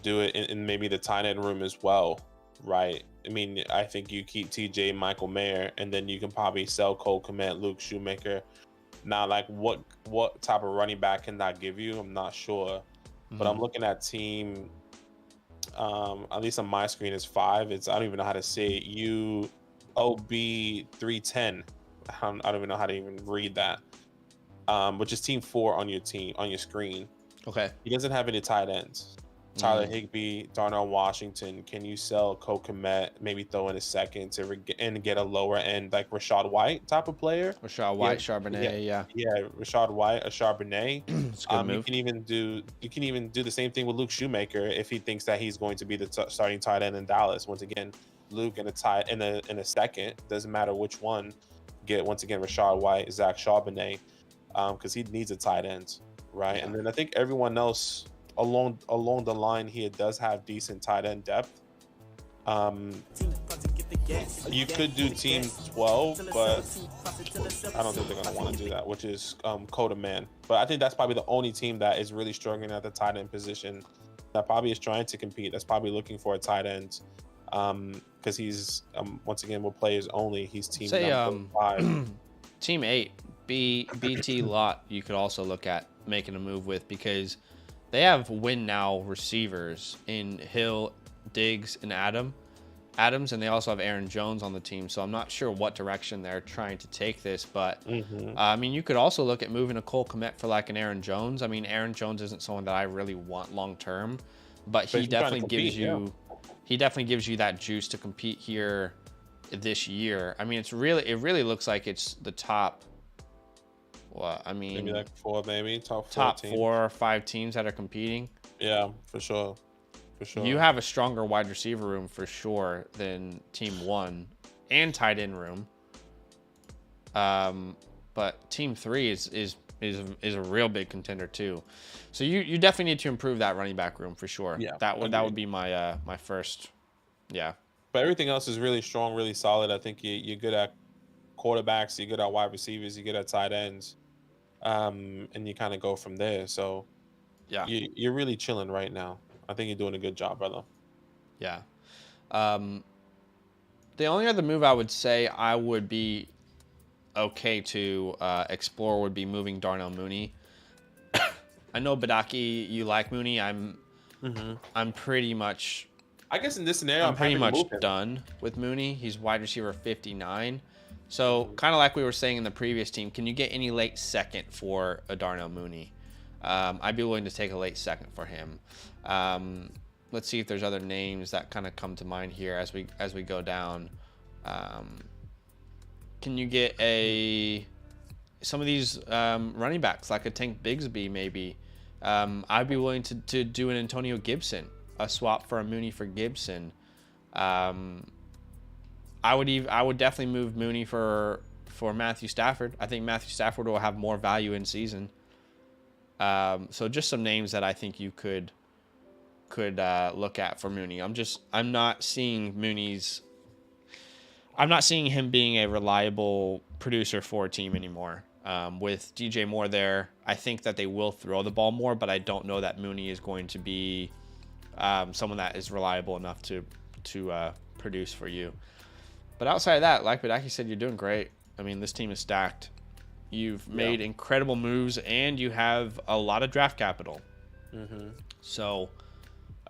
do it in maybe the tight end room as well, right? I mean, I think you keep TJ, Michael Mayer, and then you can probably sell Cole Kmet, Luke Shoemaker. Now, like what type of running back can that give you? I'm not sure, but I'm looking at team. At least on my screen is 5. I don't even know how to say it. UOB 310. I don't even know how to even read that. Which is team 4 on your screen. Okay. He doesn't have any tight ends. Tyler Higbee, Darnell Washington. Can you sell Cole Kmet? Maybe throw in a second and get a lower end like Rashad White type of player. Rashad White, Charbonnet, yeah, Rashad White, a Charbonnet. It's a good move. You can even do the same thing with Luke Shoemaker if he thinks that he's going to be the starting tight end in Dallas. Once again, Luke in a second, doesn't matter which one. Get once again Rashad White, Zach Charbonnet, because he needs a tight end, right? And then I think everyone else along the line here does have decent tight end depth. You could do team 12, but I don't think they're gonna want to do that, which is Coda Man. But I think that's probably the only team that is really struggling at the tight end position, that probably is trying to compete, that's probably looking for a tight end, because he's once again, with players only, he's team number 5. Team 8, BT Lot, you could also look at making a move with, because they have win now receivers in Hill, Diggs, and Adams, and they also have Aaron Jones on the team. So I'm not sure what direction they're trying to take this, but I mean, you could also look at moving a Cole Kmet for like an Aaron Jones. I mean, Aaron Jones isn't someone that I really want long term, but he definitely gives you that juice to compete here this year. I mean, it really looks like it's the top. Well, I mean, maybe like 4, maybe top 4 or 5 teams that are competing. Yeah, for sure. You have a stronger wide receiver room for sure than team 1, and tight end room. But team 3 is a real big contender too. So you definitely need to improve that running back room for sure. Yeah, that would be my my first. Yeah. But everything else is really strong, really solid. I think you're good at quarterbacks, you're good at wide receivers, you're good at tight ends, and you kind of go from there. So yeah, you're really chilling right now. I think you're doing a good job, brother. Yeah. The only other move I would say I would be okay to explore would be moving Darnell Mooney. I know, Badake, you like Mooney. I'm pretty much. I guess in this scenario, I'm pretty much done with Mooney. He's wide receiver 59. So kind of like we were saying in the previous team, can you get any late second for a Darnell Mooney? I'd be willing to take a late second for him. Let's see if there's other names that kind of come to mind here as we go down. Can you get some of these running backs like a Tank Bigsby maybe? I'd be willing to do an Antonio Gibson, a swap for a Mooney for Gibson. I would definitely move Mooney for Matthew Stafford. I think Matthew Stafford will have more value in season. So just some names that I think you could look at for Mooney. I'm not seeing him being a reliable producer for a team anymore. With DJ Moore there, I think that they will throw the ball more, but I don't know that Mooney is going to be someone that is reliable enough to produce for you. But outside of that, like Badake said, you're doing great. I mean, this team is stacked. You've made incredible moves, and you have a lot of draft capital. So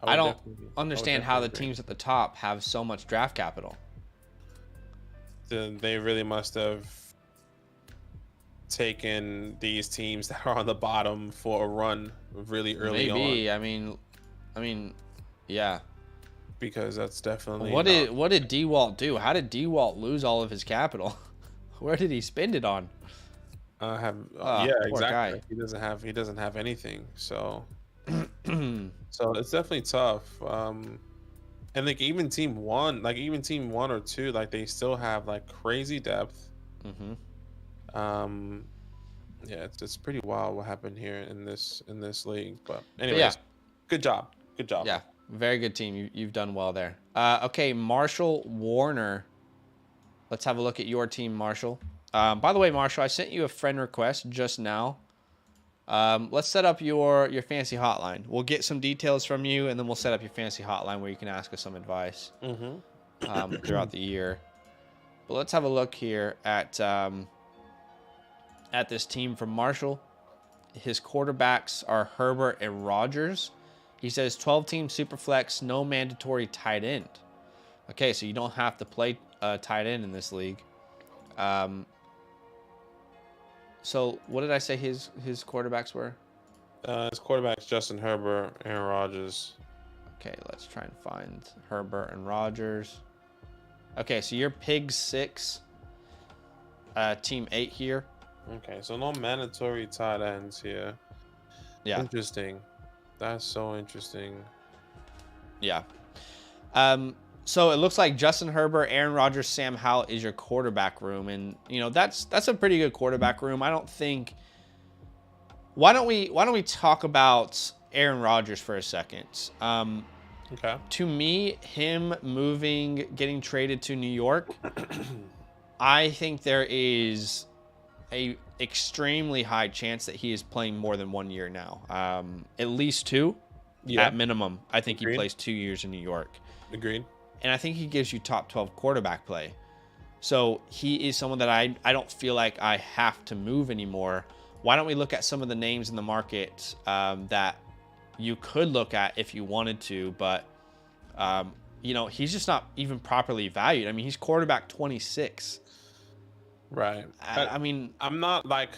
I don't understand how the teams at the top have so much draft capital. They really must have taken these teams that are on the bottom for a run really early on. Maybe. I mean, yeah. Because that's definitely what did D-Walt do? How did D-Walt lose all of his capital? Where did he spend it on? Yeah, exactly. Guy. He doesn't have anything. So so it's definitely tough. And like even team 1 or 2, like they still have like crazy depth. Yeah, it's pretty wild what happened here in this league. But anyways, yeah. Good job. Yeah, very good team. You've done well there. Okay, Marshall Warner. Let's have a look at your team, Marshall. By the way, Marshall, I sent you a friend request just now. Let's set up your fantasy hotline. We'll get some details from you, and then we'll set up your fantasy hotline where you can ask us some advice throughout the year. But let's have a look here at this team from Marshall. His quarterbacks are Herbert and Rodgers. He says 12-team superflex, no mandatory tight end. Okay, so you don't have to play tight end in this league. So what did I say his quarterbacks were? His quarterbacks Justin Herbert, Aaron Rodgers. Okay, let's try and find Herbert and Rodgers. Okay, so you're Pig 6, team 8 here. Okay, so no mandatory tight ends here. Yeah. Interesting. That's so interesting. Yeah. So it looks like Justin Herbert, Aaron Rodgers, Sam Howell is your quarterback room, and you know that's a pretty good quarterback room. I don't think. Why don't we talk about Aaron Rodgers for a second. Okay. To me, him getting traded to New York, I think there is a extremely high chance that he is playing more than 1 year now. At least 2, at minimum. I think he plays 2 years in New York. Agreed. And I think he gives you top 12 quarterback play. So he is someone that I don't feel like I have to move anymore. Why don't we look at some of the names in the market that you could look at if you wanted to, but you know, he's just not even properly valued. I mean, he's quarterback 26. Right. I mean, I'm not like,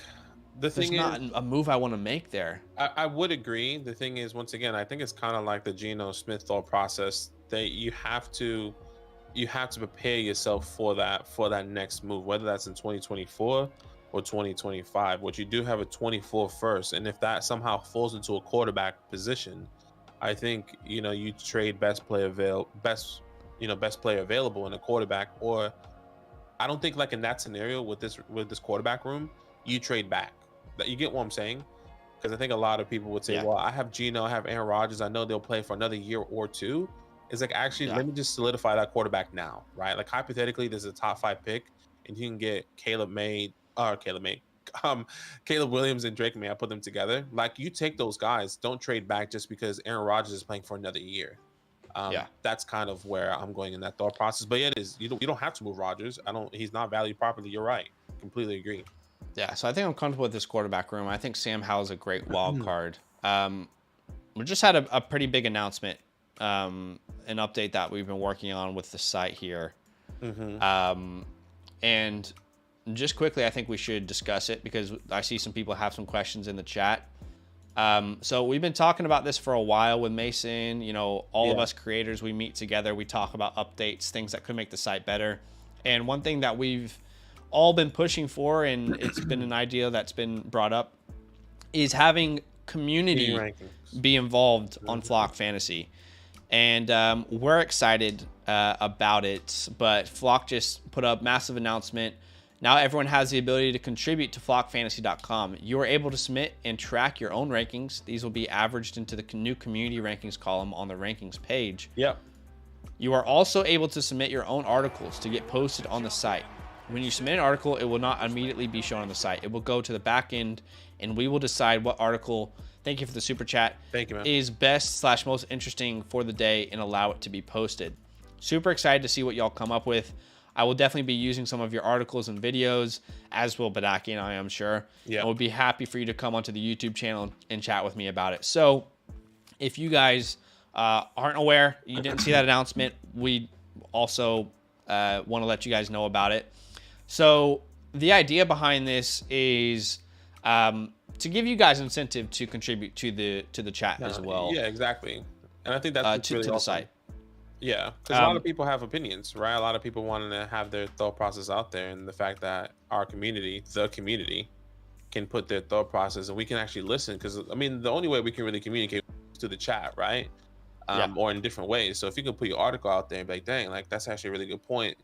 the thing is, not a move I want to make there. I would agree. The thing is, once again, I think it's kind of like the Geno Smith thought process that you have to prepare yourself for that next move, whether that's in 2024 or 2025. What you do have a 24 first, and if that somehow falls into a quarterback position, I think, you know, you trade best player available in a quarterback. Or I don't think, like, in that scenario with this quarterback room, you trade back. That, you get what I'm saying? Because I think a lot of people would say, well, I have Geno, I have Aaron Rodgers, I know they'll play for another year or two. It's like, actually, let me just solidify that quarterback now, right? Like, hypothetically, there's a top 5 pick, and you can get Caleb Williams and Drake May. I put them together. Like, you take those guys. Don't trade back just because Aaron Rodgers is playing for another year. That's kind of where I'm going in that thought process. But yeah, it is. You don't have to move Rodgers. He's not valued properly. You're right. Completely agree. Yeah, so I think I'm comfortable with this quarterback room. I think Sam Howell's a great wild card. We just had a pretty big announcement, an update that we've been working on with the site here. And just quickly, I think we should discuss it because I see some people have some questions in the chat. So we've been talking about this for a while with Mason. You know, all of us creators, we meet together, we talk about updates, things that could make the site better. And one thing that we've all been pushing for, and it's been an idea that's been brought up, is having community be involved on Flock Fantasy. And we're excited about it, but Flock just put up massive announcement. Now everyone has the ability to contribute to flockfantasy.com. You are able to submit and track your own rankings. These will be averaged into the new community rankings column on the rankings page. You are also able to submit your own articles to get posted on the site. When you submit an article, it will not immediately be shown on the site. It will go to the back end, and we will decide what article, thank you for the super chat, thank you, man, is best / most interesting for the day and allow it to be posted. Super excited to see what y'all come up with. I will definitely be using some of your articles and videos, as will Badake and I am sure. I would be happy for you to come onto the YouTube channel and chat with me about it. So if you guys aren't aware, you didn't see that announcement, we also want to let you guys know about it. So the idea behind this is to give you guys incentive to contribute to the chat as well. Yeah, exactly. And I think that's to really the awesome. site. Yeah, because a lot of people have opinions, right? A lot of people want to have their thought process out there, and the fact that our community, the community, can put their thought process, and we can actually listen. Because I mean, the only way we can really communicate is to the chat, right? Or in different ways. So if you can put your article out there and be like, dang, like that's actually a really good point.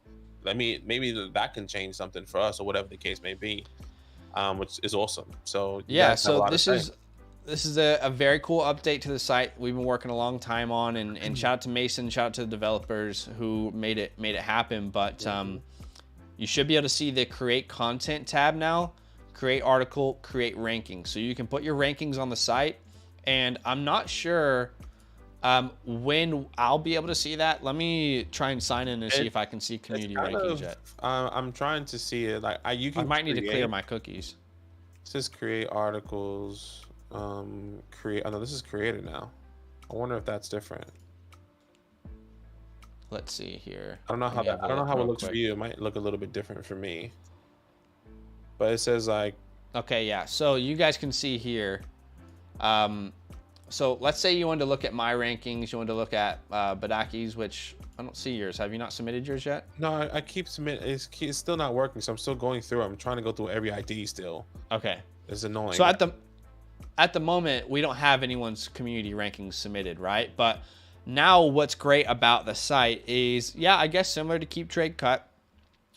Maybe that can change something for us, or whatever the case may be, which is awesome. So yeah, so this is a very cool update to the site we've been working a long time on, and shout out to Mason, shout out to the developers who made it happen. But you should be able to see the create content tab now, create article, create rankings. So you can put your rankings on the site, and I'm not sure when I'll be able to see that. Let me try and sign in and see if I can see community rankings yet. I'm trying to see it. Like I might need to clear my cookies. It says create articles. Create. Oh no, this is created now. I wonder if that's different. Let's see here. I don't know how it looks for you. It might look a little bit different for me. But it says like. Okay, yeah. So you guys can see here. So let's say you wanted to look at my rankings. You wanted to look at Badake's, which I don't see yours. Have you not submitted yours yet? No, I keep submitting. It's still not working, so I'm still going through. I'm trying to go through every ID still. Okay. It's annoying. So at the moment, we don't have anyone's community rankings submitted, right? But now what's great about the site is, yeah, I guess similar to Keep Trade Cut,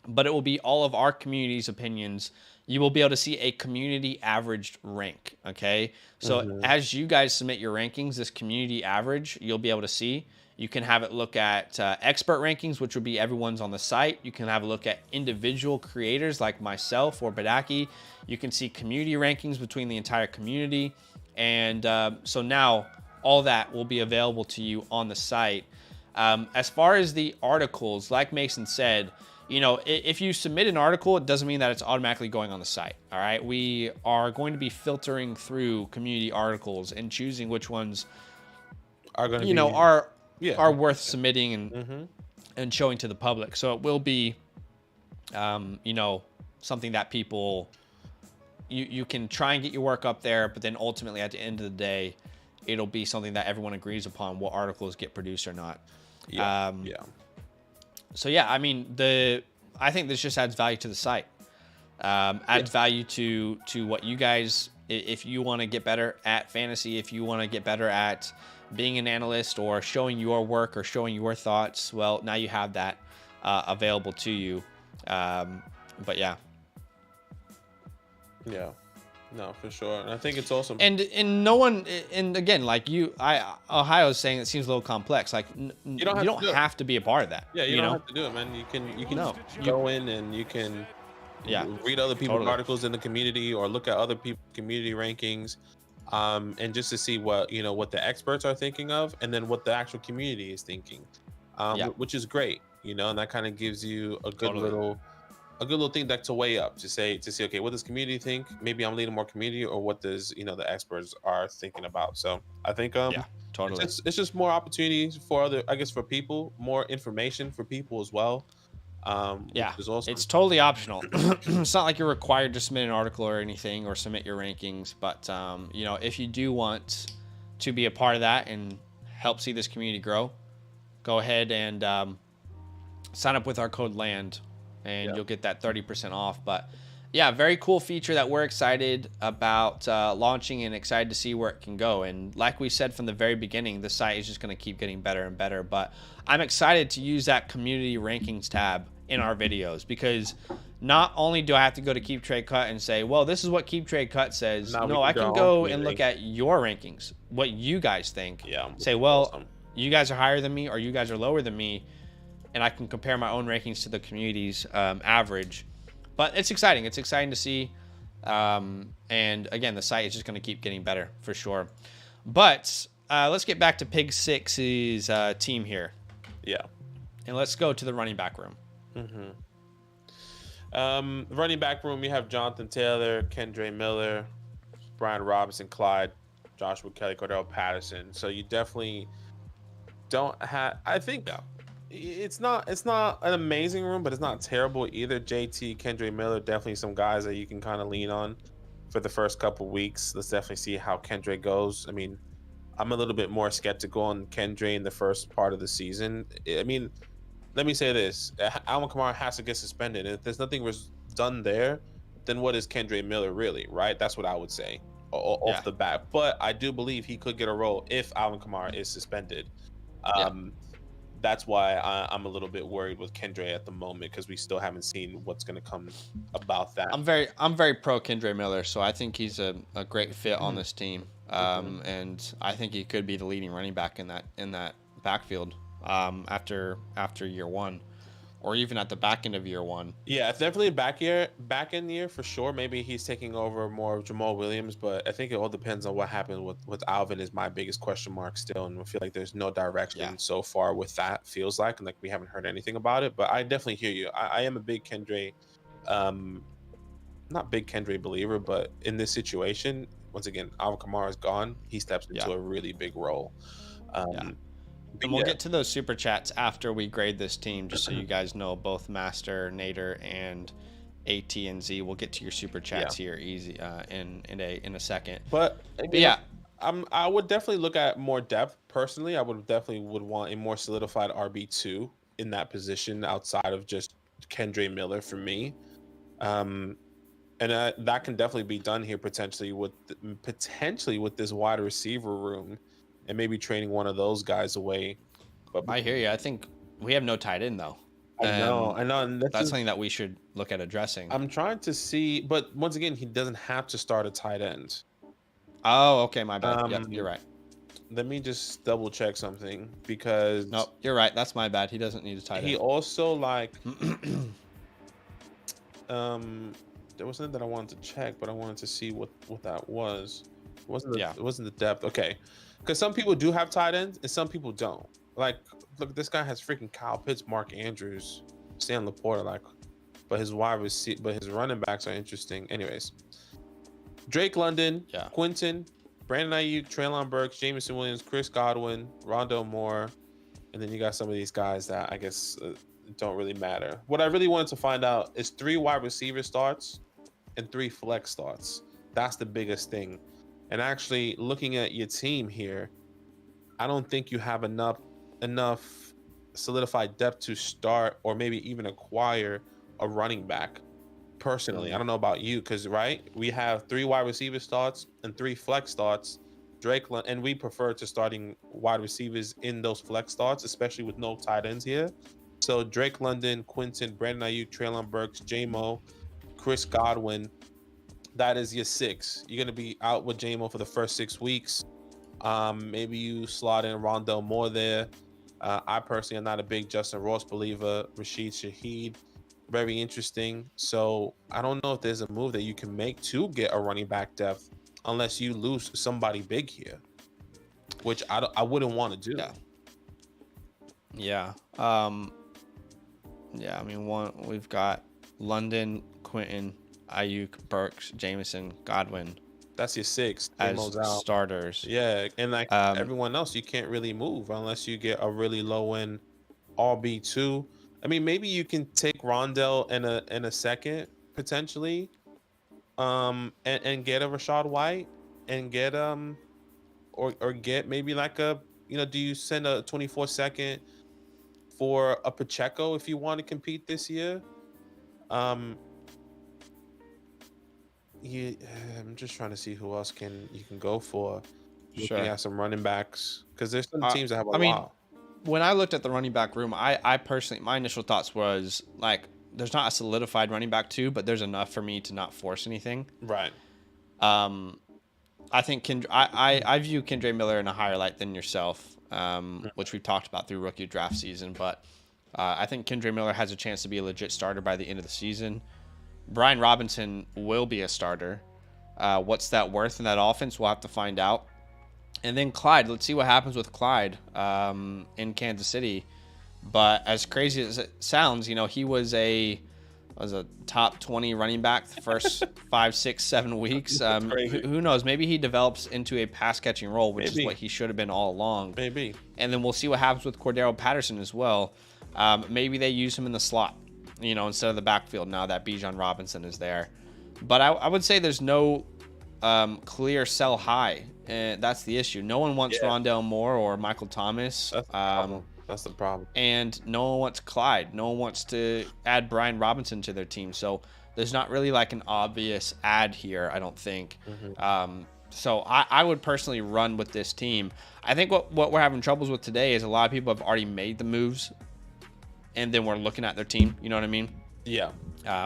but it will be all of our community's opinions. You will be able to see a community averaged rank. Okay. So as you guys submit your rankings, this community average, you'll be able to see. You can have it look at expert rankings, which would be everyone's on the site. You can have a look at individual creators like myself or Badake. You can see community rankings between the entire community. And so now all that will be available to you on the site. As far as the articles, like Mason said, you know, if you submit an article, it doesn't mean that it's automatically going on the site. All right. We are going to be filtering through community articles and choosing which ones are going to, you know, are worth submitting and showing to the public. So it will be, you know, something that people, you can try and get your work up there, but then ultimately at the end of the day, it'll be something that everyone agrees upon what articles get produced or not. So yeah, I mean, I think this just adds value to the site. Adds value to what you guys, if you want to get better at fantasy, if you want to get better at being an analyst or showing your work or showing your thoughts, well, now you have that available to you. But yeah. Yeah. No, for sure. And I think it's awesome. And no one, and again, like Ohio's saying it seems a little complex. Like you don't have to be a part of that. Yeah, you don't have to do it, man. You can go in and you can read other people's articles in the community or look at other people's community rankings, and just to see what the experts are thinking of, and then what the actual community is thinking, which is great, and that kind of gives you a good little thing that to weigh up to see, okay, what does community think? Maybe I'm leading more community, or what does the experts are thinking about. So I think it's just more opportunities for for people, more information for people as well. Which is awesome. It's totally optional. It's not like you're required to submit an article or anything or submit your rankings, but if you do want to be a part of that and help see this community grow, go ahead and sign up with our code LAND. And you'll get that 30% off. But yeah, very cool feature that we're excited about launching and excited to see where it can go. And like we said from the very beginning, the site is just going to keep getting better and better. But I'm excited to use that community rankings tab in our videos, because not only do I have to go to Keep Trade Cut and say, well, this is what Keep Trade Cut says. No, I can go and look at your rankings, what you guys think. Yeah. Say, well, you guys are higher than me or you guys are lower than me. And I can compare my own rankings to the community's average. But it's exciting. It's exciting to see. And again, the site is just going to keep getting better for sure. But let's get back to Pig 6's team here. Yeah. And let's go to the running back room. Running back room, you have Jonathan Taylor, Kendre Miller, Brian Robinson, Clyde, Joshua Kelly, Cordell Patterson. So you definitely don't have, I think, it's not an amazing room, but it's not terrible either. JT, Kendre Miller, definitely some guys that you can kind of lean on for the first couple weeks. Let's definitely see how Kendre goes. I mean, I'm a little bit more skeptical on Kendre in the first part of the season. I mean, let me say this. Alvin Kamara has to get suspended. And if there's nothing was done there, then what is Kendre Miller really, right? That's what I would say off the bat. But I do believe he could get a role if Alvin Kamara is suspended. That's why I'm a little bit worried with Kendre at the moment, because we still haven't seen what's going to come about that. I'm very pro Kendre Miller, so I think he's a great fit on this team, and I think he could be the leading running back in that backfield after year one, or even at the back end of year one. Yeah, it's definitely a back end year for sure. Maybe he's taking over more of Jamal Williams, but I think it all depends on what happens with Alvin is my biggest question mark still, and I feel like there's no direction so far with that. Feels like, and like we haven't heard anything about it. But I definitely hear you. I am a big Kendre, not big Kendre believer, but in this situation, once again, Alvin Kamara is gone. He steps into a really big role. And we'll get to those super chats after we grade this team, just so you guys know, both Master, Nader, and AT and Z. We'll get to your super chats here easy in a second. But I would definitely look at more depth. Personally, I would want a more solidified RB2 in that position outside of just Kendre Miller for me. And that can definitely be done here potentially with this wide receiver room, and maybe trading one of those guys away. But I hear you. I think we have no tight end though. I know, and That's something that we should look at addressing. I'm trying to see, but once again, he doesn't have to start a tight end. Oh, okay, my bad. Yep, you're right. Let me just double check something because no, you're right. That's my bad. He doesn't need a tight end. He also like there was something that I wanted to check, but I wanted to see what that was. It wasn't the depth. Okay. Because some people do have tight ends and some people don't. Like, look, this guy has freaking Kyle Pitts, Mark Andrews, Stan Laporta, like, but his running backs are interesting. Anyways, Drake London, Quinton, Brandon Ayuk, Treylon Burks, Jameson Williams, Chris Godwin, Rondale Moore, and then you got some of these guys that I guess don't really matter. What I really wanted to find out is 3 wide receiver starts and 3 flex starts. That's the biggest thing. And actually, looking at your team here, I don't think you have enough solidified depth to start or maybe even acquire a running back. Personally, I don't know about you, because we have 3 wide receiver starts and 3 flex starts. And we prefer to starting wide receivers in those flex starts, especially with no tight ends here. So Drake London, Quinton, Brandon Ayuk, Treylon Burks, J-Mo, Chris Godwin. That is your 6. You're gonna be out with J-Mo for the first 6 weeks. Maybe you slot in Rondale Moore there. I personally am not a big Justin Ross believer. Rashid Shaheed, very interesting. So I don't know if there's a move that you can make to get a running back depth, unless you lose somebody big here, which I wouldn't want to do. Yeah. I mean, we've got London, Quinton, Ayuk, Burks, Jameson, Godwin. That's your 6 as starters. Yeah, and like everyone else, you can't really move unless you get a really low end RB2. I mean, maybe you can take Rondale in a second potentially, and get a Rashad White and get or get maybe like a, do you send a 24-second for a Pacheco if you want to compete this year? I'm just trying to see who else you can go for. Looking at some running backs, because there's some teams that have a lot. When I looked at the running back room, I personally, my initial thoughts was like, there's not a solidified running back 2, but there's enough for me to not force anything. Right. I think I view Kendre Miller in a higher light than yourself, which we've talked about through rookie draft season. But I think Kendre Miller has a chance to be a legit starter by the end of the season. Brian Robinson will be a starter. What's that worth in that offense? We'll have to find out. And then Clyde. Let's see what happens with Clyde in Kansas City. But as crazy as it sounds, he was a top 20 running back the first 5, 6, 7 weeks. Who knows? Maybe he develops into a pass-catching role, which is what he should have been all along. Maybe. And then we'll see what happens with Cordero Patterson as well. Maybe they use him in the slot, instead of the backfield now that Bijan Robinson is there. But I would say there's no clear sell high. That's the issue. No one wants Rondale Moore or Michael Thomas. That's the problem. And no one wants Clyde. No one wants to add Brian Robinson to their team. So there's not really like an obvious add here, I don't think. So I would personally run with this team. I think what we're having troubles with today is a lot of people have already made the moves, and then we're looking at their team. You know what I mean? Yeah.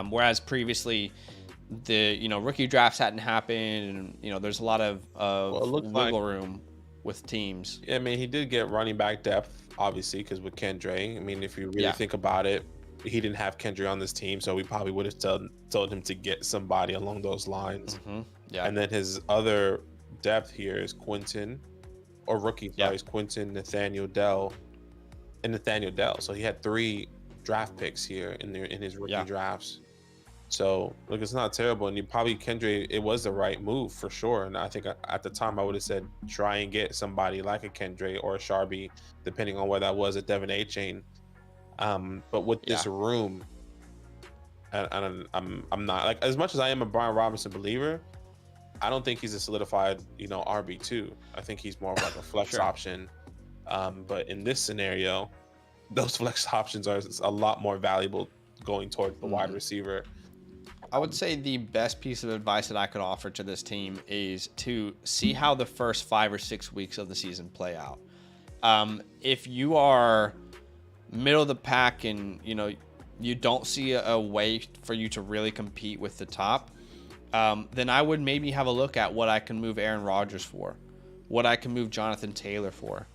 Whereas previously, the rookie drafts hadn't happened, and there's a lot of wiggle room with teams. Yeah, I mean, he did get running back depth, obviously, because with Kendre. I mean, if you really think about it, he didn't have Kendre on this team, so we probably would have told him to get somebody along those lines. Yeah. And then his other depth here is Quinton, or rookie, is Quinton, Nathaniel Dell. So he had 3 draft picks here in his rookie drafts. So look, it's not terrible, and Kendre, it was the right move for sure. And I think at the time I would have said try and get somebody like a Kendre or a Sharby, depending on where that was, a Devin A-Chain. But with this room, I'm not, like, as much as I am a Brian Robinson believer, I don't think he's a solidified RB2. I think he's more of like a flex option. But in this scenario, those flex options are a lot more valuable going toward the wide receiver. I would say the best piece of advice that I could offer to this team is to see how the first 5 or 6 weeks of the season play out. If you are middle of the pack and, you don't see a way for you to really compete with the top, then I would maybe have a look at what I can move Aaron Rodgers for, what I can move Jonathan Taylor for.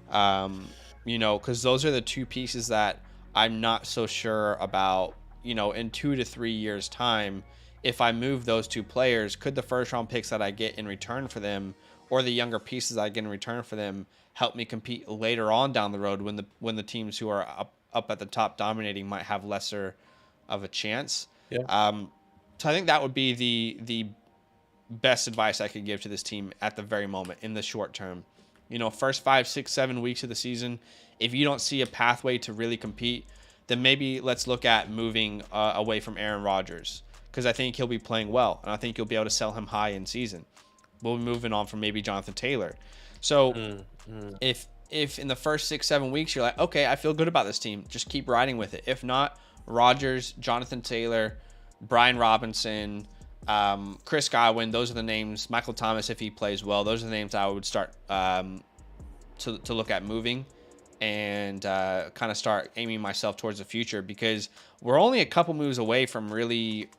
Because those are the two pieces that I'm not so sure about, in 2 to 3 years' time. If I move those two players, could the first round picks that I get in return for them, or the younger pieces I get in return for them, help me compete later on down the road when the teams who are up at the top dominating might have lesser of a chance? Yeah. So I think that would be the best advice I could give to this team at the very moment in the short term. First 5, 6, 7 weeks of the season, if you don't see a pathway to really compete, then maybe let's look at moving away from Aaron Rodgers, because I think he'll be playing well, and I think you'll be able to sell him high in season. We'll be moving on from maybe Jonathan Taylor. So if in the first 6, 7 weeks you're like, okay, I feel good about this team, just keep riding with it. If not, Rodgers, Jonathan Taylor, Brian Robinson, Chris Godwin, those are the names. Michael Thomas, if he plays well, those are the names I would start to look at moving, and kind of start aiming myself towards the future, because we're only a couple moves away from really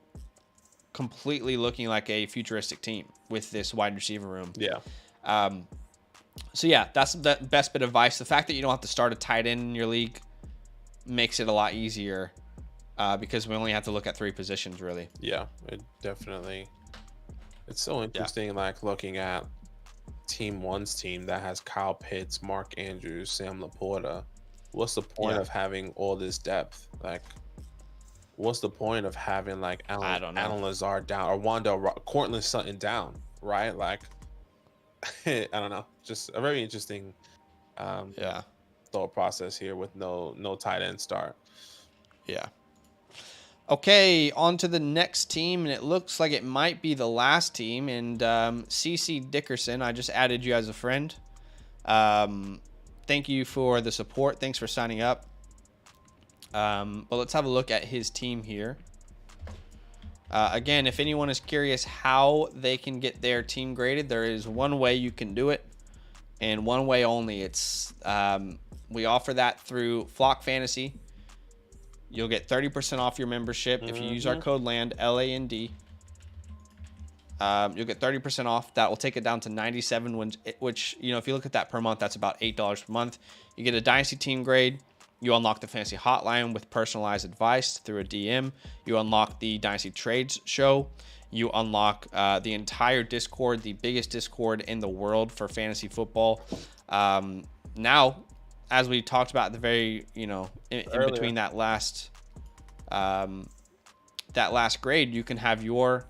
completely looking like a futuristic team with this wide receiver room. Yeah. So yeah, that's the best bit of advice. The fact that you don't have to start a tight end in your league makes it a lot easier, because we only have to look at 3 positions really. Yeah, it definitely. It's so interesting, like looking at Team 1's team that has Kyle Pitts, Mark Andrews, Sam Laporta. What's the point of having all this depth? Like, what's the point of having like Alan Lazard down, or Courtland Sutton down, right? Like, I don't know. Just a very interesting thought process here with no tight end start. Yeah. Okay, on to the next team, and it looks like it might be the last team. And CC Dickerson, I just added you as a friend. Thank you for the support. Thanks for signing up. But let's have a look at his team here. Again, if anyone is curious how they can get their team graded, there is one way you can do it, and one way only. It's we offer that through Flock Fantasy. You'll get 30% off your membership if you use our code LAND, LAND. You'll get 30% off. That will take it down to 97, which, if you look at that per month, that's about $8 per month. You get a Dynasty team grade. You unlock the Fantasy Hotline with personalized advice through a DM. You unlock the Dynasty Trades show. You unlock the entire Discord, the biggest Discord in the world for fantasy football. Now, as we talked about at the very, in between that last grade, you can have your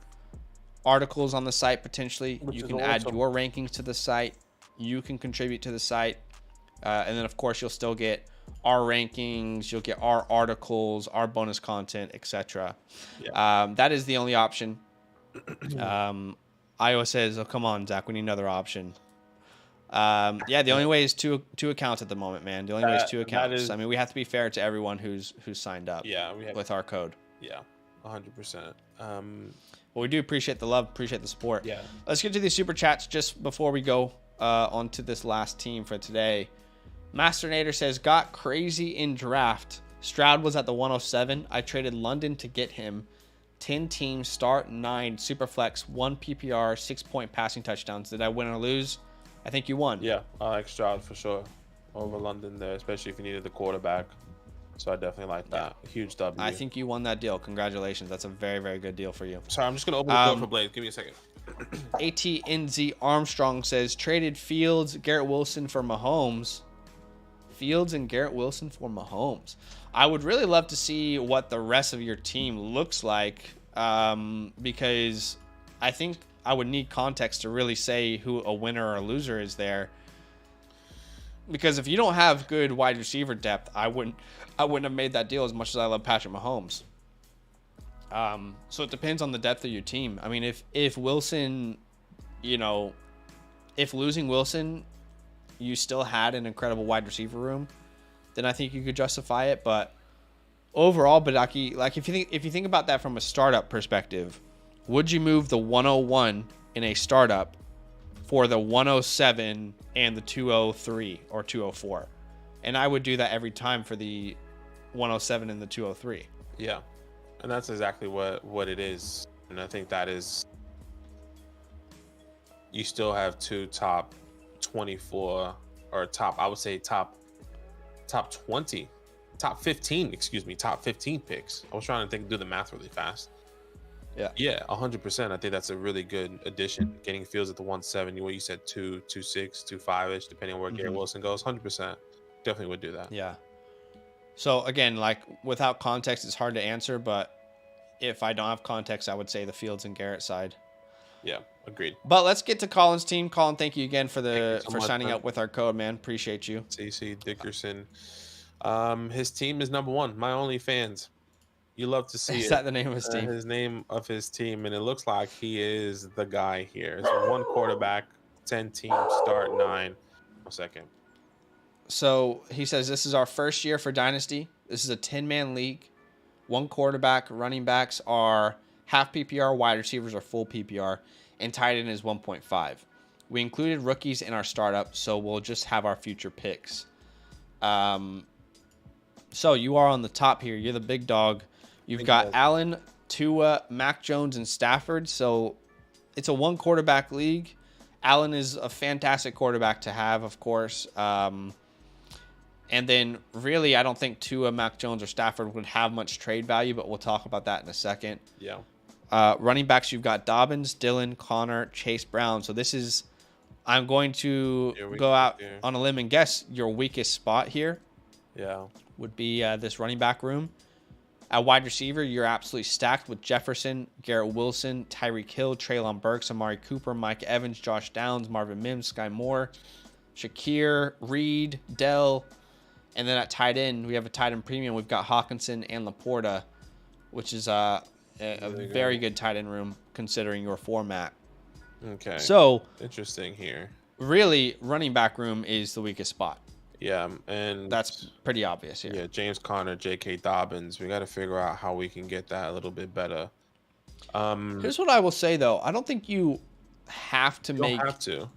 articles on the site potentially. You can add your rankings to the site. You can contribute to the site. And then, of course, you'll still get our rankings. You'll get our articles, our bonus content, etc. Yeah. That is the only option. Iowa says, oh, come on, Zach, we need another option. The only way is two accounts at the moment, man. The only way is 2 accounts. I mean, we have to be fair to everyone who's signed up. Yeah, with our code. Yeah, 100%. Well, we do appreciate the love, appreciate the support. Yeah. Let's get to these super chats just before we go on to this last team for today. Master Nader says, got crazy in draft. Stroud was at the 107. I traded London to get him. 10 teams, start 9 super flex, 1 PPR, 6-point passing touchdowns. Did I win or lose? I think you won. Yeah, I like Stroud for sure over London there, especially if you needed the quarterback. So I definitely like that. Huge W. I think you won that deal. Congratulations. That's a very, very good deal for you. Sorry, I'm just going to open the door for Blade. Give me a second. ATNZ Armstrong says, traded Fields, Garrett Wilson for Mahomes. Fields and Garrett Wilson for Mahomes. I would really love to see what the rest of your team looks like, because I think I would need context to really say who a winner or a loser is there. Because if you don't have good wide receiver depth, I wouldn't have made that deal as much as I love Patrick Mahomes. So it depends on the depth of your team. I mean, if Wilson, if losing Wilson, you still had an incredible wide receiver room, then I think you could justify it. But overall, Badake, like if you think about that from a startup perspective, would you move the 101 in a startup for the 107 and the 203 or 204? And I would do that every time for the 107 and the 203. Yeah, and that's exactly what it is. And I think that is, you still have two top 24 or top, I would say top 20, top 15, excuse me, top 15 picks. I was trying to do the math really fast. Yeah, 100%. I think that's a really good addition. Getting Fields at the 170, what you said, 226, 25-ish, depending on where Garrett Wilson goes. 100%. Definitely would do that. Yeah. So again, like without context, it's hard to answer, but if I don't have context, I would say the Fields and Garrett side. Yeah, agreed. But let's get to Colin's team. Colin, thank you again for so signing up with our code, man. Appreciate you. CC Dickerson. His team is number one. My only fans. You love to see Is that the name of his team? His name of his team, and it looks like he is the guy here. It's 1 quarterback, 10 teams, start 9. 1 second. So he says this is our first year for Dynasty. This is a 10-man league. 1 quarterback, running backs are half PPR, wide receivers are full PPR, and tight end is 1.5. We included rookies in our startup, so we'll just have our future picks. So you are on the top here. You're the big dog. You've got Allen, Tua, Mac Jones, and Stafford. So it's a 1 quarterback league. Allen is a fantastic quarterback to have, of course. And then really, I don't think Tua, Mac Jones, or Stafford would have much trade value, but we'll talk about that in a second. Yeah. Running backs, you've got Dobbins, Dillon, Connor, Chase Brown. So this is, I'm going to go out on a limb and guess your weakest spot here. Yeah. Would be this running back room. At wide receiver, you're absolutely stacked with Jefferson, Garrett Wilson, Tyreek Hill, Treylon Burks, Amari Cooper, Mike Evans, Josh Downs, Marvin Mims, Sky Moore, Shakir, Reed, Dell. And then at tight end, we have a tight end premium. We've got Hawkinson and Laporta, which is a very good tight end room considering your format. Okay. So interesting here. Really, running back room is the weakest spot. Yeah, and that's pretty obvious here. Yeah, James Conner, J.K. Dobbins. We got to figure out how we can get that a little bit better. Here's what I will say, though. I don't think you have to make... Don't have to.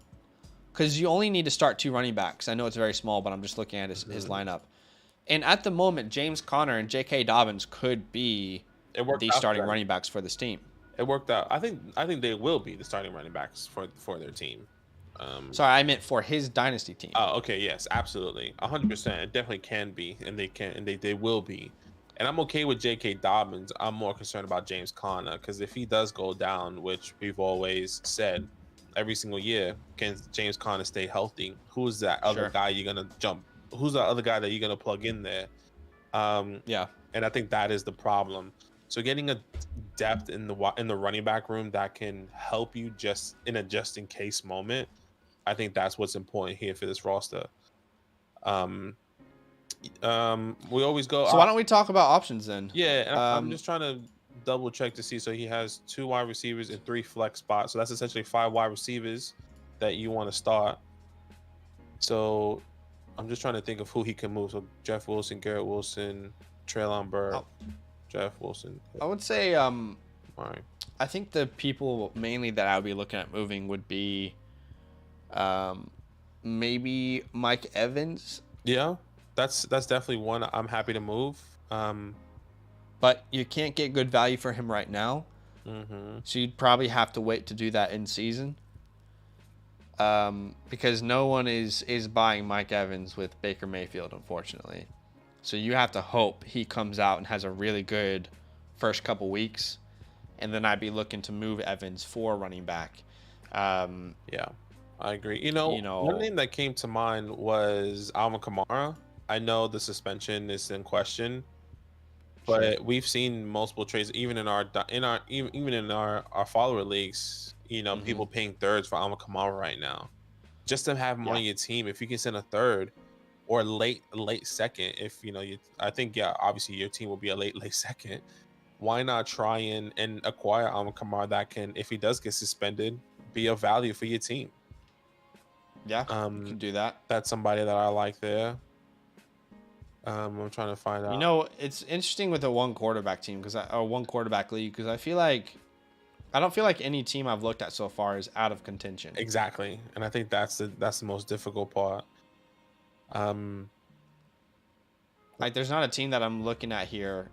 Because you only need to start 2 running backs. I know it's very small, but I'm just looking at his lineup. And at the moment, James Conner and J.K. Dobbins could be the starting running backs for this team. It worked out. I think they will be the starting running backs for their team. Sorry, I meant for his dynasty team. Oh, okay, yes, absolutely, 100%. It definitely can be, and they will be. And I'm okay with J.K. Dobbins. I'm more concerned about James Conner because if he does go down, which we've always said every single year, can James Conner stay healthy? Who's that other guy you're gonna jump? Who's the other guy that you're gonna plug in there? Yeah, and I think that is the problem. So getting a depth in the running back room that can help you just in a just in case moment. I think that's what's important here for this roster. We always go. So why don't we talk about options then? Yeah, I'm just trying to double check to see. So he has 2 wide receivers and 3 flex spots. So that's essentially 5 wide receivers that you want to start. So I'm just trying to think of who he can move. So Jeff Wilson, Garrett Wilson, Treylon Burks, Jeff Wilson. I would say, all right. I think the people mainly that I would be looking at moving would be. Maybe Mike Evans. Yeah, that's definitely one I'm happy to move. But you can't get good value for him right now. So you'd probably have to wait to do that in season. Because no one is buying Mike Evans with Baker Mayfield, unfortunately. So you have to hope he comes out and has a really good first couple weeks. And then I'd be looking to move Evans for running back. Yeah. I agree. You know, one name that came to mind was Alvin Kamara. I know the suspension is in question, but we've seen multiple trades, even in our follower leagues. You know, people paying thirds for Alvin Kamara right now, just to have him on your team. If you can send a third or late second, if I think obviously your team will be a late second. Why not try and acquire Alvin Kamara that can, if he does get suspended, be of value for your team? Yeah, you can do that. That's somebody that I like there. I'm trying to find out. It's interesting with a 1 quarterback team or 1 quarterback league because I don't feel like any team I've looked at so far is out of contention. Exactly, and I think that's the most difficult part. Like, there's not a team that I'm looking at here.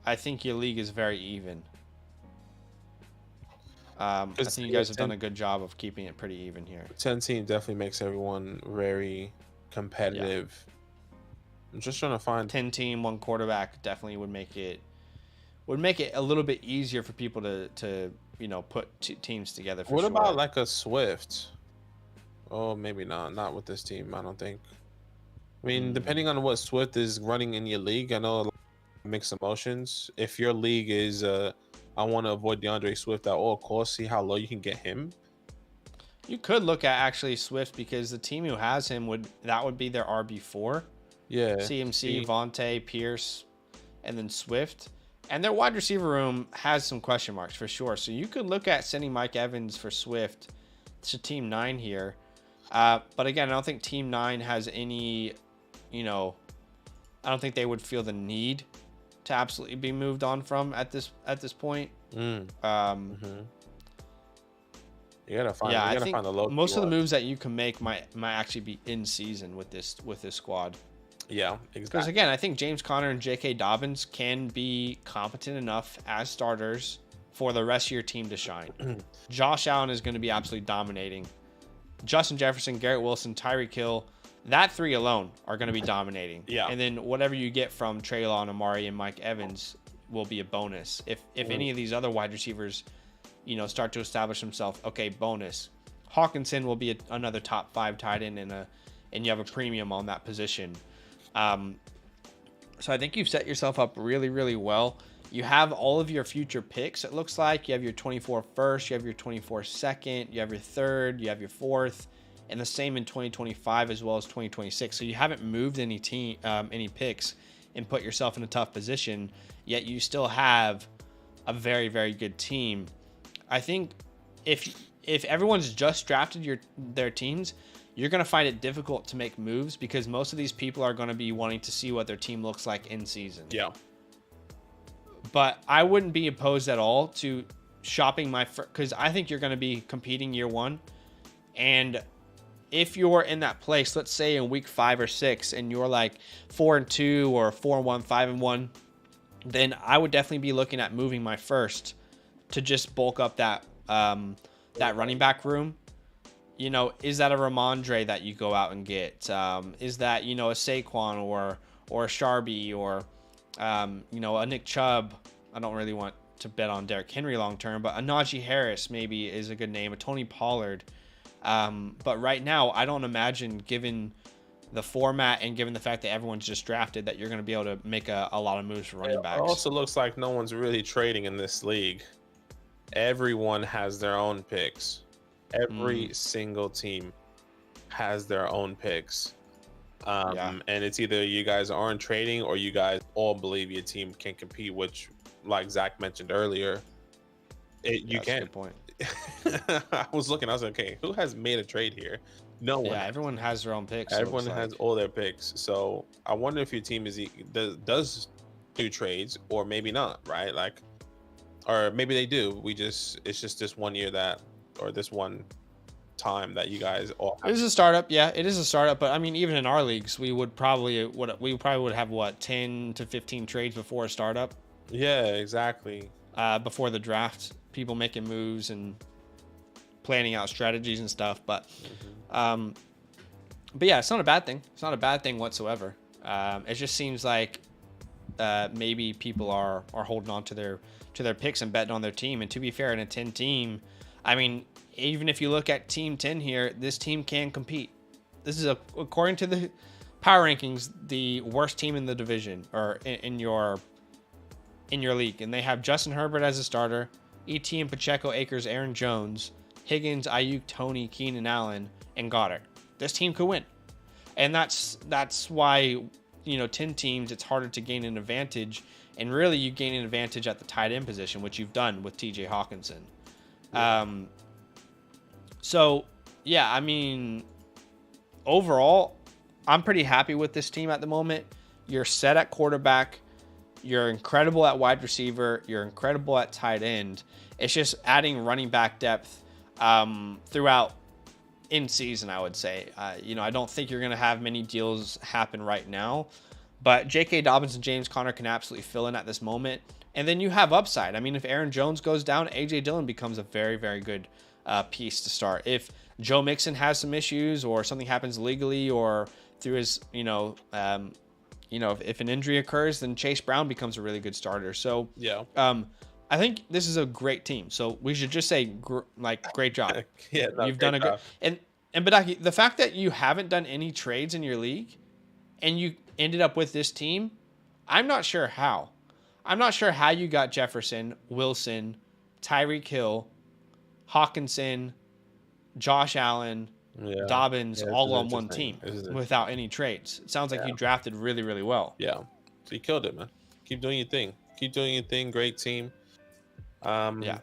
I think your league is very even. I think you guys have done a good job of keeping it pretty even here. 10 team definitely makes everyone very competitive. Yeah. I'm just trying to find 10 team, 1 quarterback definitely would make it a little bit easier for people to put teams together. What about like a Swift? Oh, maybe not with this team. I don't think. I mean, depending on what Swift is running in your league, I know a lot of mixed emotions. If your league is I want to avoid DeAndre Swift at all costs, see how low you can get him. You could look at actually Swift, because the team who has him would be their RB4. Yeah. CMC, Vontae, Pierce, and then Swift. And their wide receiver room has some question marks for sure. So you could look at sending Mike Evans for Swift to Team 9 here. But again, I don't think Team 9 has any, I don't think they would feel the need to absolutely be moved on from at this point. You gotta find. Yeah, you I gotta think find the low most of the moves that you can make might actually be in season with this squad. Yeah, exactly. Because again, I think James Conner and J.K. Dobbins can be competent enough as starters for the rest of your team to shine. Josh Allen is going to be absolutely dominating. Justin Jefferson, Garrett Wilson, Tyreek Hill, that 3 alone are going to be dominating. Yeah. And then whatever you get from Treylon, Amari, and Mike Evans will be a bonus. If any of these other wide receivers, start to establish themselves, okay, bonus. Hawkinson will be another top 5 tight end, and you have a premium on that position. So I think you've set yourself up really, really well. You have all of your future picks. It looks like you have your 24 first, you have your 24 second, you have your third, you have your fourth, and the same in 2025 as well as 2026. So you haven't moved any picks and put yourself in a tough position, yet you still have a very, very good team. I think if everyone's just drafted their teams, you're going to find it difficult to make moves, because most of these people are going to be wanting to see what their team looks like in season. Yeah. But I wouldn't be opposed at all to shopping because I think you're going to be competing year 1. And if you're in that place, let's say in week 5 or 6, and you're like 4-2 or 4-1, 5-1, then I would definitely be looking at moving my first to just bulk up that running back room. Is that a Ramondre that you go out and get? Is that, a Saquon or a Sharby or, a Nick Chubb? I don't really want to bet on Derrick Henry long term, but a Najee Harris maybe is a good name, a Tony Pollard. But right now, I don't imagine, given the format and given the fact that everyone's just drafted, that you're going to be able to make a lot of moves for running backs. It also looks like no one's really trading in this league. Everyone has their own picks. Every single team has their own picks. And it's either you guys aren't trading or you guys all believe your team can compete, which, like Zach mentioned earlier, you can. That's a good point. I was looking, I was like, okay, who has made a trade here? No one. Yeah, everyone has their own picks. Everyone has all their picks. So I wonder if your team does do trades, or maybe not, right? Like, or maybe they do. It's just this one year this one time that you guys all have. It is a startup. Yeah, it is a startup. But I mean, even in our leagues, we probably would have 10 to 15 trades before a startup. Yeah, exactly. Before the draft, people making moves and planning out strategies and stuff. But yeah, it's not a bad thing. It's not a bad thing whatsoever. It just seems like maybe people are holding on to their picks and betting on their team. And to be fair, in a 10 team, I mean, even if you look at Team 10 here, this team can compete. This is, according to the power rankings, the worst team in the division, or in your league. And they have Justin Herbert as a starter, Etienne, Pacheco, Akers, Aaron Jones, Higgins, Ayuk, Tony, Keenan Allen, and Goddard. This team could win. And that's why, 10 teams, it's harder to gain an advantage. And really, you gain an advantage at the tight end position, which you've done with TJ Hawkinson. So, yeah, I mean, overall, I'm pretty happy with this team at the moment. You're set at quarterback. You're incredible at wide receiver. You're incredible at tight end. It's just adding running back depth throughout in season, I would say. I don't think you're going to have many deals happen right now. But J.K. Dobbins and James Conner can absolutely fill in at this moment. And then you have upside. I mean, if Aaron Jones goes down, A.J. Dillon becomes a very, very good piece to start. If Joe Mixon has some issues or something happens legally or through his, if an injury occurs, then Chase Brown becomes a really good starter. So, yeah. I think this is a great team. So we should just say, great job. Yeah, you've done a good. And Badake, the fact that you haven't done any trades in your league, and you ended up with this team, I'm not sure how. I'm not sure how you got Jefferson, Wilson, Tyreek Hill, Hawkinson, Josh Allen, Dobbins, all on one team without any trades. It sounds like you drafted really, really well. Yeah. So you killed it, man. Keep doing your thing. Keep doing your thing. Great team. Yeah.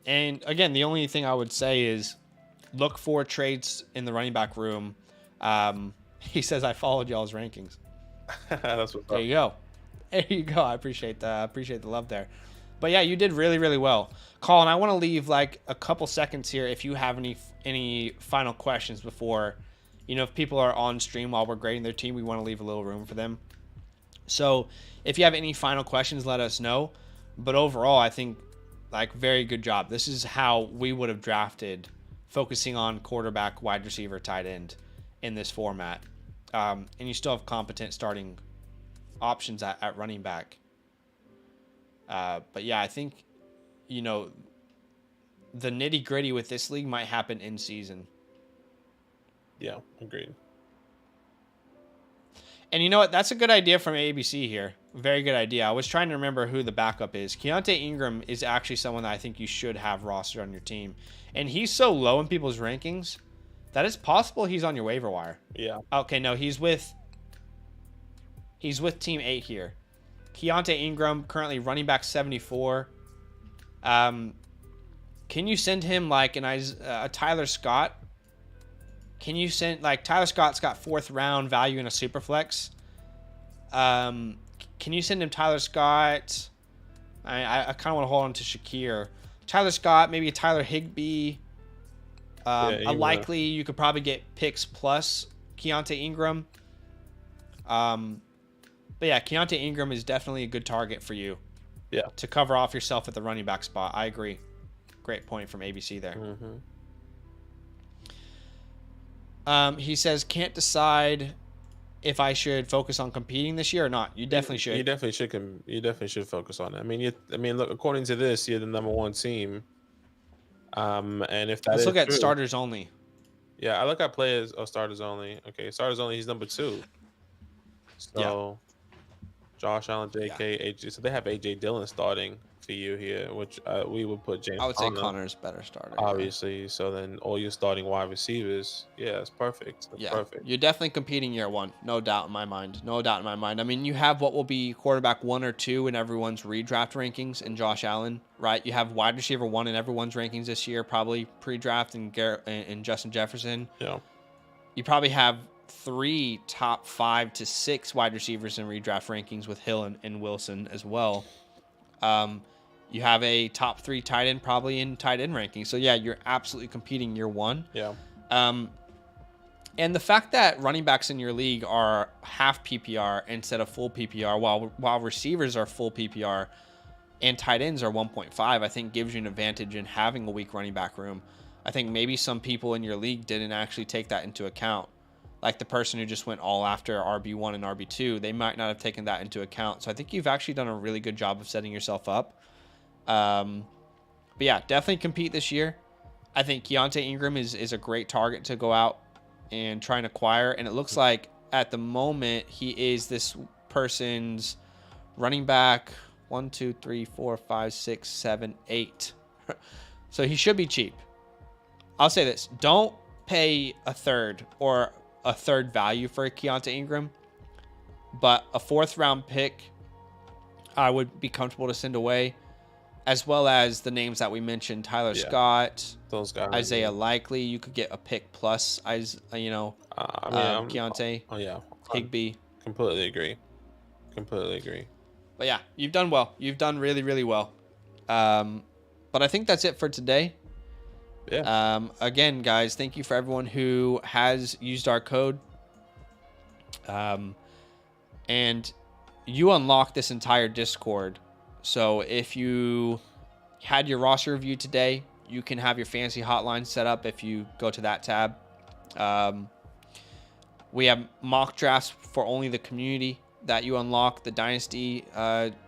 And again, the only thing I would say is look for trades in the running back room. He says I followed y'all's rankings. That's what's there. You go. There you go. I appreciate the love there. But yeah, you did really, really well. Colin, I want to leave like a couple seconds here if you have any final questions before, if people are on stream while we're grading their team, we want to leave a little room for them. So if you have any final questions, let us know. But overall, I think very good job. This is how we would have drafted, focusing on quarterback, wide receiver, tight end in this format. And you still have competent starting options at running back. But yeah, I think, the nitty gritty with this league might happen in season. Yeah, agreed. And you know what? That's a good idea from ABC here. Very good idea. I was trying to remember who the backup is. Keontae Ingram is actually someone that I think you should have rostered on your team. And he's so low in people's rankings that it's possible he's on your waiver wire. Yeah. Okay, no, he's with team 8 here. Keontae Ingram, currently running back 74. Can you send him like a Tyler Scott? Can you send Tyler Scott's got 4th round value in a super flex? Can you send him Tyler Scott? I kind of want to hold on to Shakir. Tyler Scott, maybe a Tyler Higbee. You could probably get picks plus Keontae Ingram. But yeah, Keontae Ingram is definitely a good target for you. Yeah. To cover off yourself at the running back spot. I agree. Great point from ABC there. Mm-hmm. He says, can't decide if I should focus on competing this year or not. You definitely should. You definitely should. You definitely should focus on it. I mean, look. According to this, you're the number 1 team. And if let's look at true, starters only. Yeah, I look at players or starters only. Okay, starters only. He's number 2. So, Josh Allen, J.K., AJ. So they have A.J. Dillon starting for you here, which we would put James. I would say Connor's better starter. Obviously. Yeah. So then all your starting wide receivers, it's perfect. That's perfect. You're definitely competing year 1. No doubt in my mind. I mean, you have what will be quarterback 1 or 2 in everyone's redraft rankings in Josh Allen, right? You have wide receiver 1 in everyone's rankings this year, probably pre-draft and Justin Jefferson. Yeah. You probably have 3 top 5 to 6 wide receivers in redraft rankings with Hill and Wilson as well. You have a top 3 tight end probably in tight end rankings. So yeah, you're absolutely competing year 1. Yeah. And the fact that running backs in your league are half PPR instead of full PPR, while receivers are full PPR and tight ends are 1.5, I think gives you an advantage in having a weak running back room. I think maybe some people in your league didn't actually take that into account. Like the person who just went all after RB1 and RB2, they might not have taken that into account. So I think you've actually done a really good job of setting yourself up. But yeah, definitely compete this year. I think Keontae Ingram is a great target to go out and try and acquire. And it looks like at the moment he is this person's running back 1, 2, 3, 4, 5, 6, 7, 8. So he should be cheap. I'll say this. Don't pay a third or a third value for Keontae Ingram, but a 4th round pick I would be comfortable to send away, as well as the names that we mentioned: Tyler Scott, those guys, Isaiah Likely. You could get a pick plus, Keontae. Higbee. Completely agree. But yeah, you've done well. You've done really, really well. But I think that's it for today. Yeah. Again, guys, thank you for everyone who has used our code. And you unlock this entire Discord. So if you had your roster review today, you can have your fantasy hotline set up if you go to that tab. We have mock drafts for only the community that you unlock, the Dynasty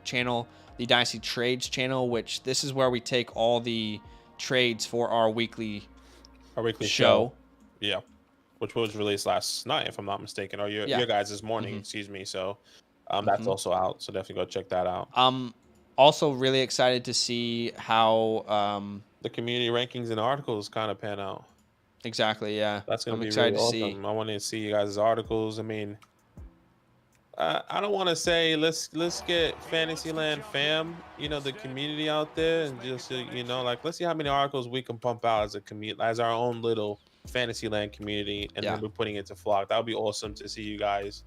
channel, the Dynasty Trades channel, which this is where we take all the trades for our weekly show. Yeah. Which was released last night, if I'm not mistaken, or your guys this morning, excuse me. So that's also out. So definitely go check that out. I'm also really excited to see how the community rankings and articles kind of pan out. Exactly, yeah. That's gonna be really awesome. I want to see you guys' articles. I mean, I don't want to say let's get Fantasyland fam, you know, the community out there, and just you know, like let's see how many articles we can pump out as a community, as our own little Fantasyland community, and then we're putting it to Flock. That would be awesome to see you guys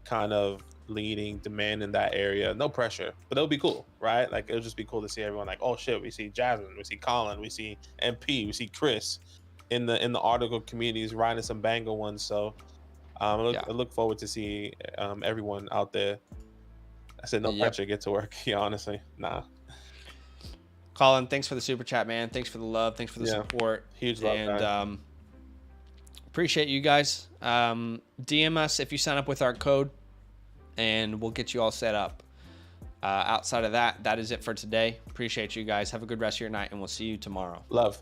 kind of leading demand in that area. No pressure, but it'll be cool, right? Like it'll just be cool to see everyone like, oh shit, we see Jasmine, we see Colin, we see MP, we see Chris in the article communities writing some banger ones. So I look forward to see everyone out there. I said no pressure, get to work. Yeah, honestly, nah. Colin, thanks for the super chat, man. Thanks for the love. Thanks for the support. Huge love, and appreciate you guys. DM us if you sign up with our code, and we'll get you all set up. Outside of that, that is it for today. Appreciate you guys. Have a good rest of your night, and we'll see you tomorrow. Love.